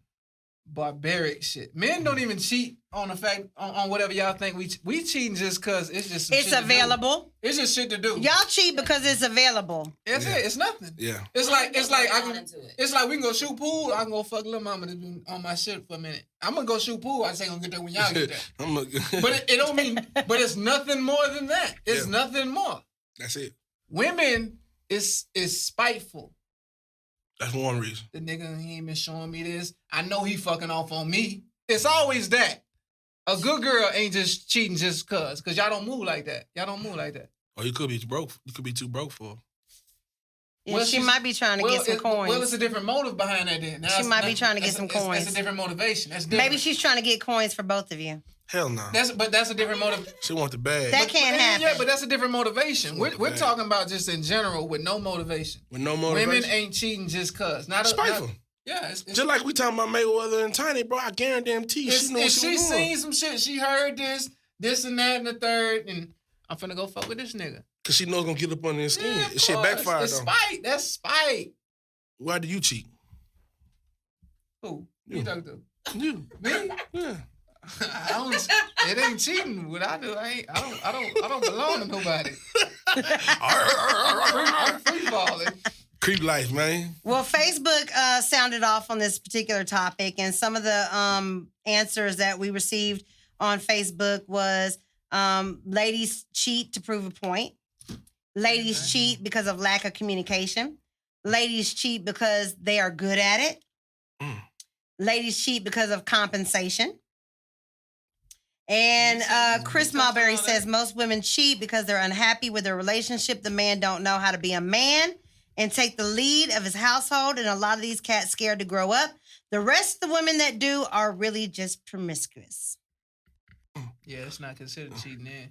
barbaric shit. Men don't even cheat on the fact on whatever y'all think we cheating just because it's just some It's shit to do. available. It's just shit to do. Y'all cheat because it's available. That's it. It's nothing. Yeah. It's like I can. Into it. It's like we can go shoot pool. I can go fuck little mama that's been on my shit for a minute. I'm gonna go shoot pool. I just ain't gonna get there when y'all get there. But it don't mean. But it's nothing more than that. It's Yeah. nothing more. That's it. Women is spiteful. That's one reason. The nigga he ain't been showing me this. I know he fucking off on me. It's always that. A good girl ain't just cheating just cause y'all don't move like that. Y'all don't move like that. Or you could be broke. You could be too broke for her. Yeah, Well, she she's- might be trying to get some coins. Well, it's a different motive behind that then. She might be trying to get some coins. That's a different motivation. That's different. Maybe she's trying to get coins for both of you. Hell no. That's a different motive. She want the bag. That can't happen. Yeah, but that's a different motivation. We're Right. talking about just in general with no motivation. With no motivation. Women ain't cheating just cause. Spiteful. Yeah, it's Just like we talking about Mayweather and Tiny, bro. I guarantee you, she knew what if she she was doing. seen some shit, she heard this and that and the third, and I'm finna go fuck with this nigga. Cause she knows gonna get up on his skin. Yeah, of Shit course. backfired It's though. spite. That's spite. Why do you cheat? Who? You You. talking to? You. Me? Yeah. I don't. It ain't cheating. What I do, I don't belong to nobody. I'm free falling. Creep life, man. Well, Facebook sounded off on this particular topic, and some of the answers that we received on Facebook was ladies cheat to prove a point. Ladies cheat because of lack of communication. Ladies cheat because they are good at it. Mm. Ladies cheat because of compensation. And Chris Mulberry says most women cheat because they're unhappy with their relationship. The man don't know how to be a man and take the lead of his household. And a lot of these cats scared to grow up. The rest of the women that do are really just promiscuous. Yeah, it's not considered cheating in.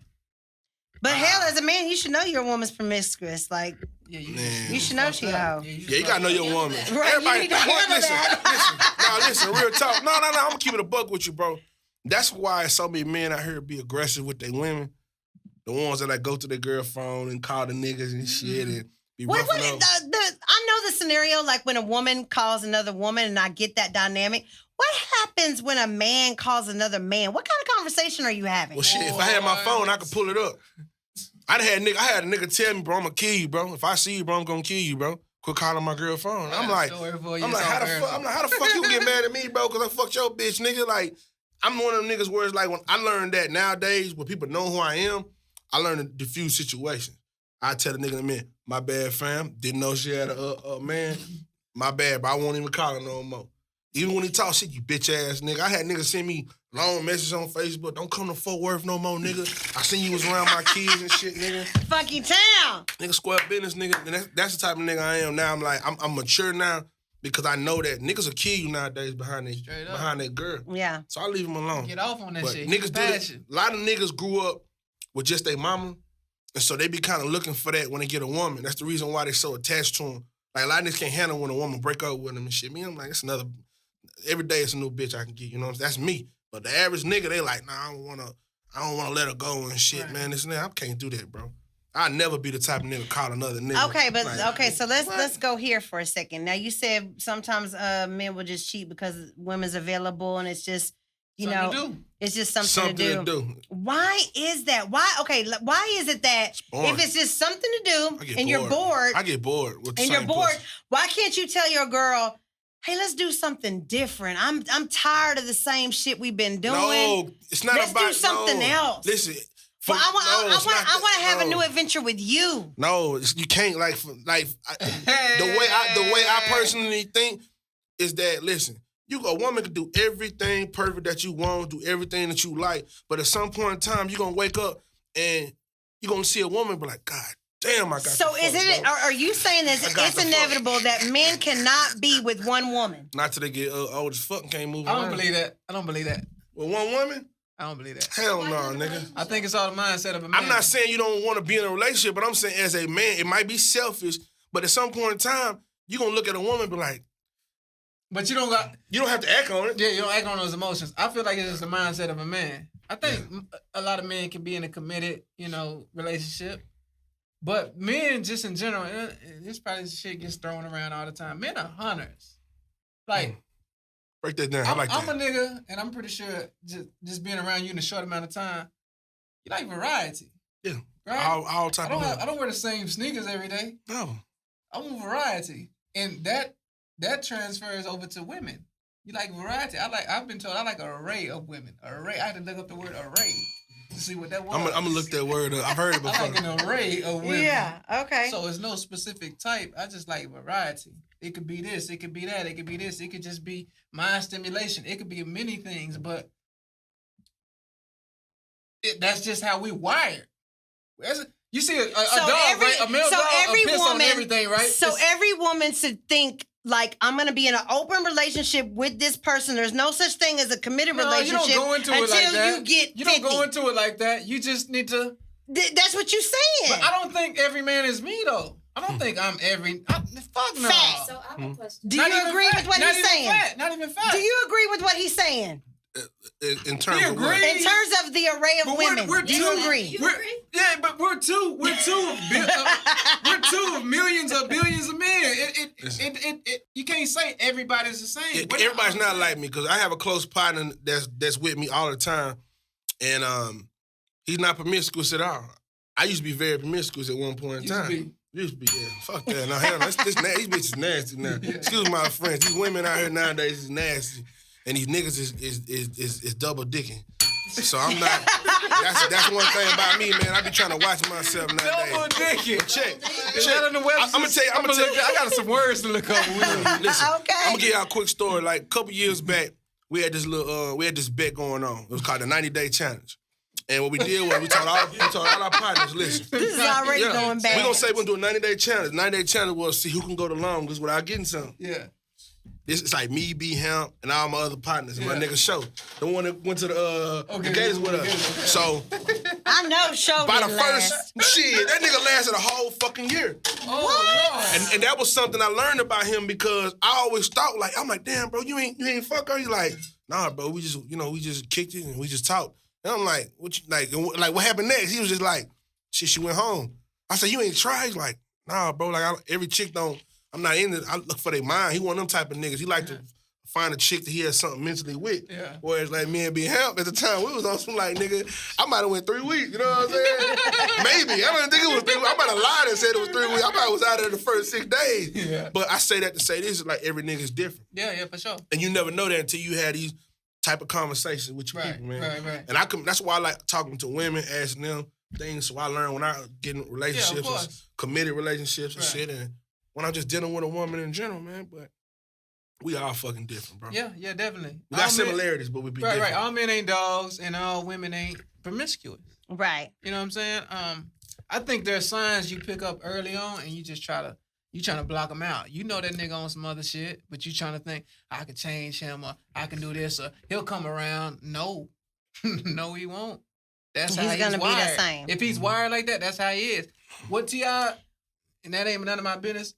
But hell, as a man, you should know your woman's promiscuous. Like, yeah, you should know she a hoe. Yeah, you gotta know your woman. Right, Everybody, you need to handle that. listen, real talk. No, I'm gonna keep it a buck with you, bro. That's why so many men out here be aggressive with their women. The ones that like go to their girl phone and call the niggas and shit and be roughing up. I know the scenario like when a woman calls another woman, and I get that dynamic. What happens when a man calls another man? What kind of conversation are you having? Well, shit, if I had my phone, I could pull it up. I had a nigga tell me, bro, I'm gonna kill you, bro. If I see you, bro, I'm gonna kill you, bro. Quit calling my girl phone. I'm like, how the fuck you get mad at me, bro? Because I fucked your bitch, nigga. Like, I'm one of them niggas where it's like, when I learned that nowadays, when people know who I am, I learn to diffuse situations. I tell the nigga in a minute, my bad, fam. Didn't know she had a man. My bad, but I won't even call her no more. Even when he talk shit, you bitch ass nigga. I had niggas send me long messages on Facebook. Don't come to Fort Worth no more, nigga. I seen you was around my kids and shit, nigga. Fucking town. Nigga, square business, nigga. And that's the type of nigga I am now. I'm like, I'm mature now because I know that niggas will kill you nowadays behind that girl. Yeah. So I leave them alone. Get off on that but shit. Niggas do that. A lot of niggas grew up with just their mama. And so they be kind of looking for that when they get a woman. That's the reason why they so attached to them. Like, a lot of niggas can't handle when a woman break up with them and shit. Me, I'm like, it's another... Every day it's a new bitch I can get, you know. That's me. But the average nigga, they like, nah, I don't wanna let her go and shit, right. Man. I can't do that, bro. I'll never be the type of nigga call another nigga. Okay, but like, so let's go here for a second. Now you said sometimes men will just cheat because women's available and it's just it's just something to do. Why is that? Why is it that if it's just something to do and you're bored? I get bored with the and same you're bored, pussy. Why can't you tell your girl, hey, let's do something different. I'm tired of the same shit we've been doing. No, it's not let's about... Let's do something else. Listen. I want to have a new adventure with you. No, you can't. The way I personally think is that, listen, a woman can do everything perfect that you want, do everything that you like, but at some point in time, you're going to wake up and you're going to see a woman and be like, God damn, I got So are you saying that it's inevitable that men cannot be with one woman? Not till they get old as fuck and can't move I around. I don't believe that. With one woman? I don't believe that. Hell no, nigga. I think it's all the mindset of a man. I'm not saying you don't want to be in a relationship, but I'm saying as a man, it might be selfish, but at some point in time, you're going to look at a woman and be like... But you don't have to act on it. Yeah, you don't act on those emotions. I feel like it's just the mindset of a man. I think a lot of men can be in a committed, relationship. But men, just in general, this probably shit gets thrown around all the time. Men are hunters. Like... Break that down. I'm a nigga, and I'm pretty sure just being around you in a short amount of time, you like variety. Yeah. Right? All type of I don't wear the same sneakers every day. No. I want variety. And that transfers over to women. You like variety. I've been told I like an array of women. Array. I had to look up the word array to see what that was. I'm gonna look that word up. I've heard it before. I like an array of women. Yeah, okay. So it's no specific type. I just like variety. It could be this, it could be that, it could be this, it could just be mind stimulation. It could be many things, but that's just how we wired. You see a dog, right? A male dog piss on everything, right? So every woman should think, like, I'm going to be in an open relationship with this person. There's no such thing as a committed relationship. You don't go into it like that. You get 50. You don't go into it like that. You just need to... That's what you're saying. But I don't think every man is me, though. I don't think I'm every... fuck no. Fact. So I have a question. Do you agree with what he's saying? Not even fact. Do you agree with what he's saying? In terms of what? In terms of the array of women, do you agree? Yeah, but we're two of millions or billions of men. You can't say everybody's the same. Everybody's not like me because I have a close partner that's with me all the time, and he's not promiscuous at all. I used to be very promiscuous at one point in time. Used to be, yeah. Fuck that. No, hell, these bitches nasty now. Yeah. Excuse my friends. These women out here nowadays is nasty. And these niggas is double dicking. So I'm not. That's one thing about me, man. I be trying to watch myself nowadays. Double dicking. Check. On the website. I'm gonna tell you. I got some words to look up. Listen. Okay. I'm gonna give y'all a quick story. Like a couple years back, we had this bet going on. It was called the 90-day challenge. And what we did was we told all our partners, listen. This is already going bad. We're going to say we're going to do a 90-day challenge. 90-day challenge was see who can go the longest without getting something. Yeah. It's like me, B, Hemp, and all my other partners in my nigga show. The one that went to the Gators with us. So I know show by the didn't first last. shit, that nigga lasted a whole fucking year. Oh, And that was something I learned about him because I always thought like, I'm like, damn, bro, you ain't fuck her. He's like, nah, bro, we just kicked it and we just talked. And I'm like, what happened next? He was just like, shit, she went home. I said, you ain't tried? He's like, nah, bro, like every chick I'm not in it. I look for their mind. He one of them type of niggas. He like to find a chick that he has something mentally with. Yeah. Whereas like me and B Hemp at the time, we was on some like, nigga, I might have went 3 weeks, you know what I'm saying? Maybe. I don't think it was 3 weeks. I might have lied and said it was 3 weeks. I probably was out there the first 6 days. Yeah. But I say that to say this is like every nigga's different. Yeah, for sure. And you never know that until you had these type of conversations with your people, man. Right. And that's why I like talking to women, asking them things so I learn when I get in relationships, and committed relationships and shit, and when I'm just dealing with a woman in general, man, but we all fucking different, bro. Yeah, definitely. We got similarities, but we be different. Right. All men ain't dogs, and all women ain't promiscuous. Right. You know what I'm saying? I think there's signs you pick up early on, and you just trying to block them out. You know that nigga on some other shit, but you trying to think, I can change him, or I can do this, or he'll come around. No. No, he won't. That's how he's gonna wired. Be the same. If he's wired like that, that's how he is. What T.I., and that ain't none of my business,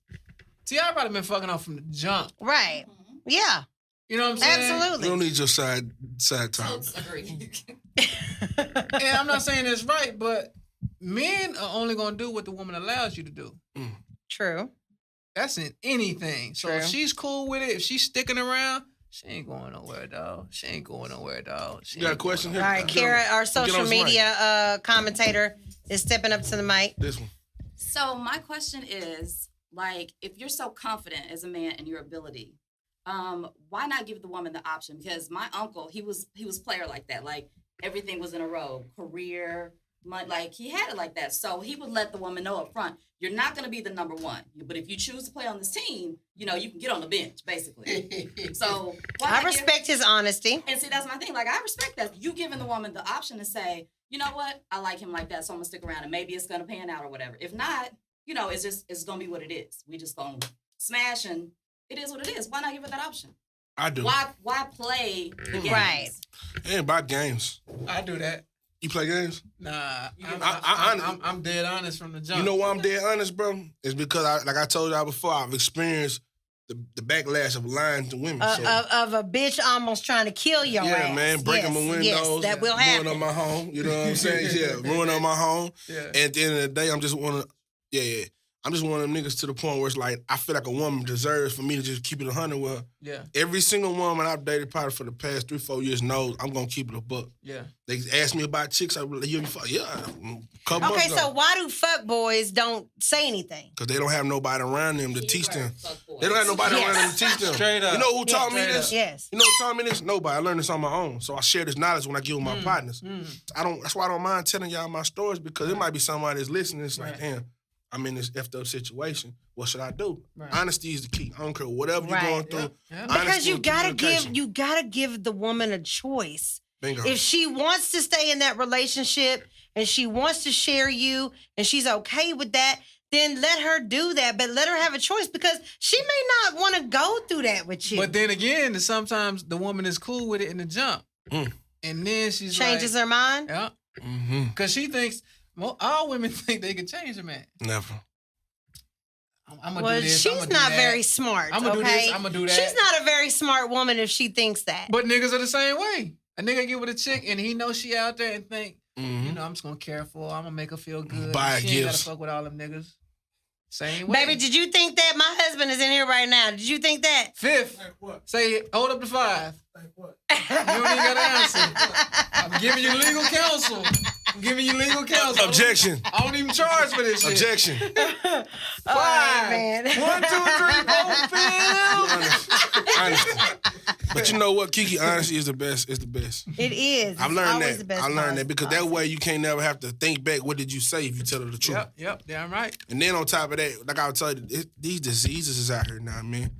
T.I. probably been fucking off from the jump. Right. Yeah. You know what I'm saying? Absolutely. You don't need your side talk. And I'm not saying it's right, but men are only gonna do what the woman allows you to do. True. That's in anything. So if True. she's cool with it, if she's sticking around, she ain't going nowhere, dog. You got a question here? All right, Kara, our social media commentator, is stepping up to the mic. This one. So my question is, like, if you're so confident as a man in your ability, why not give the woman the option? Because my uncle, he was player like that. Like, everything was in a row. Career, money, like, he had it like that. So he would let the woman know up front, you're not going to be the number one. But if you choose to play on this team, you can get on the bench, basically. So I respect his honesty. And see, that's my thing. Like, I respect that. You giving the woman the option to say, you know what? I like him like that, so I'm going to stick around, and maybe it's going to pan out or whatever. If not, it's going to be what it is. We just going to smash, and it is what it is. Why not give it that option? I do. Why play the games? Right. It ain't about games. I do that. You play games? Nah, I'm dead honest from the jump. You know why I'm dead honest, bro? It's because, I told y'all before, I've experienced the backlash of lying to women. Of a bitch almost trying to kill your ass. Yeah, man, breaking my windows. Yes, that will happen. Ruining my home. You know what I'm saying? Yeah, ruining my home. Yeah. And at the end of the day, I'm just one of them niggas to the point where it's like, I feel like a woman deserves for me to just keep it 100 with her. Yeah. Every single woman I've dated probably for the past 3-4 years knows I'm going to keep it a buck. Yeah. They ask me about chicks, I be like, couple months ago. So why do fuck boys don't say anything? Because they don't have nobody around them to teach them. They don't have nobody around them to teach them. Straight up. You know who taught me this? Yes. You know who taught me this? Nobody. I learned this on my own. So I share this knowledge when I give with my partners. That's why I don't mind telling y'all my stories, because it might be somebody that's listening. It's like, damn, I'm in this effed up situation. What should I do? Right. Honesty is the key. I don't care whatever you're going through. Yeah. Because you gotta give the woman a choice. Bingo. If she wants to stay in that relationship and she wants to share you and she's okay with that, then let her do that. But let her have a choice, because she may not want to go through that with you. But then again, sometimes the woman is cool with it in the jump. And then she's changes her mind? Yeah. Because she thinks, all women think they can change a man. Never. I'm gonna do this. She's not very smart. I'm gonna do this. I'm gonna do that. She's not a very smart woman if she thinks that. But niggas are the same way. A nigga get with a chick and he knows she out there and think, I'm just gonna care for her. I'm gonna make her feel good. She ain't gotta fuck with all them niggas. Same way. Baby, did you think that? My husband is in here right now. Did you think that? Fifth. Like what? Say, hold up to 5. Like what? You don't even gotta answer. I'm giving you legal counsel. Objection. I don't even charge for this shit. Objection. 5. Man. 1, 2, 3, 4, Honesty. But you know what, Kiki? Honesty is the best. It's the best. It is. I've learned that. I learned that because that way you can't never have to think back. What did you say if you tell her the truth? Yep. Damn right. And then on top of that, like I was telling you, these diseases is out here now, man.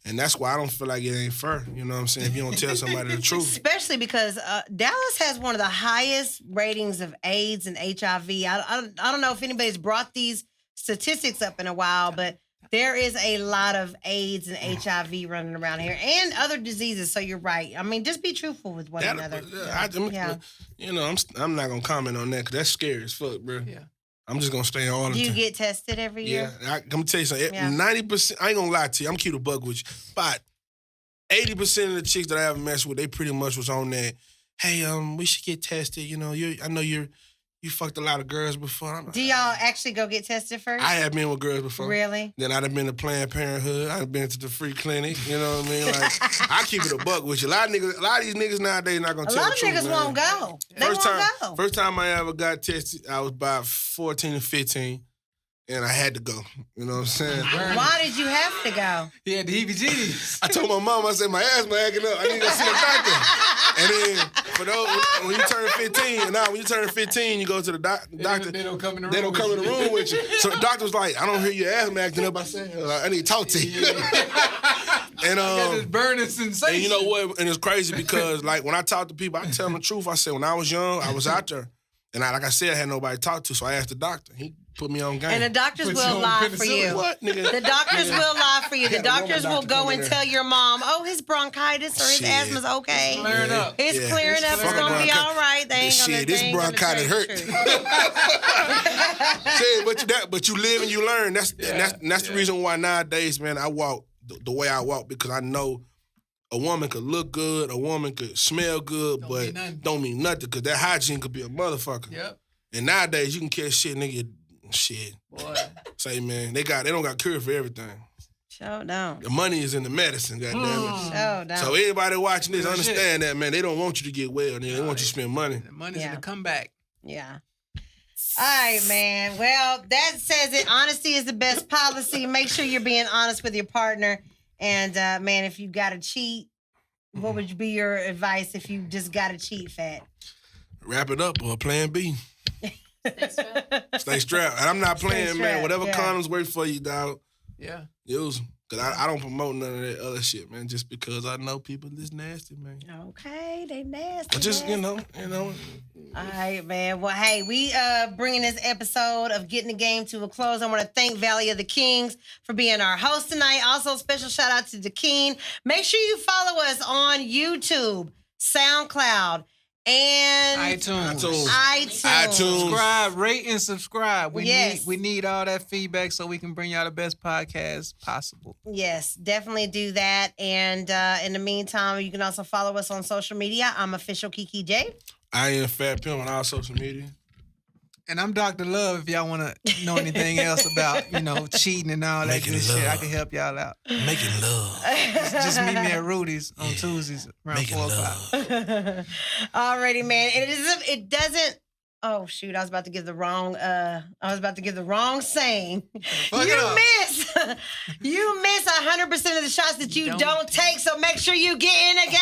And that's why I don't feel like it ain't fair. You know what I'm saying? If you don't tell somebody the truth. Especially because Dallas has one of the highest ratings of AIDS and HIV. I don't know if anybody's brought these statistics up in a while, but there is a lot of AIDS and HIV running around here and other diseases. So you're right. I mean, just be truthful with one another. You know, I'm not going to comment on that because that's scary as fuck, bro. Yeah. I'm just gonna stay on all the time. Do you get tested every year? Yeah, I'm gonna tell you something. 90%, I ain't gonna lie to you. I'm cute a buck with you. But 80% of the chicks that I ever messed with, they pretty much was on that. Hey, we should get tested. You know, I know you fucked a lot of girls before. Do y'all actually go get tested first? I have been with girls before. Really? Then I'd have been to Planned Parenthood. I'd have been to the free clinic. You know what I mean? Like, I keep it a buck with you. A lot of these niggas nowadays not gonna tell the truth. A lot of niggas won't go. They won't go. First time I ever got tested, I was about 14 or 15. And I had to go. You know what I'm saying? Why did you have to go? He had the heebie-jeebies. I told my mom, I said, my asthma acting up. I need to go see a doctor. And then, for those, when you turn 15, you go to the doctor. They don't come in the room. They don't come in the room with you. So the doctor was like, I don't hear your asthma acting up. I said, I need to talk to you. And got this burning sensation. And you know what? And it's crazy because, like, when I talk to people, I tell them the truth. I said, when I was young, I was out there. And like I said, I had nobody to talk to, so I asked the doctor. He put me on game. And the doctors will lie for you. What, nigga? The doctors will lie for you. The doctors will go and tell your mom, oh, his bronchitis or his asthma's okay. It's clearing up. It's clearing up. It's going to be all right. They ain't gonna, this bronchitis hurt. But you live and you learn. That's the reason why nowadays, man, I walk the way I walk because I know a woman could look good, a woman could smell good, but don't mean nothing because that hygiene could be a motherfucker. Yep. And nowadays you can catch shit, nigga. Shit. Boy. Say, man, they don't got cure for everything. Sure don't. The money is in the medicine, goddammit. Sure don't. So anybody watching this, understand that, man. They don't want you to get well. They want you to spend money. The money's in the comeback. Yeah. All right, man. Well, that says it. Honesty is the best policy. Make sure you're being honest with your partner. And, man, if you got to cheat, what would be your advice if you just got to cheat, Fat? Wrap it up or plan B. Stay strapped. And I'm not playing, man. Whatever condoms work for you, dog. Yeah. Use them. Because I don't promote none of that other shit, man, just because I know people is nasty, man. Okay, they nasty. But just, you know. All right, man. Well, hey, we bringing this episode of Getting the Game to a close. I want to thank Valley of the Kings for being our host tonight. Also, special shout out to Dakeen. Make sure you follow us on YouTube, SoundCloud, and iTunes. Subscribe, rate, and subscribe. We need all that feedback so we can bring y'all the best podcast possible. Yes, definitely do that. And in the meantime, you can also follow us on social media. I'm official Kiki J. I am Fat Pimp on all social media. And I'm Dr. Love if y'all want to know anything else about, cheating and all that good shit. I can help y'all out. Making love. Just meet me at Rudy's on Tuesdays around 4 o'clock. Alrighty, man. It doesn't. Oh shoot! I was about to give the wrong. Saying. You miss 100% of the shots that you don't take. So make sure you get in the game.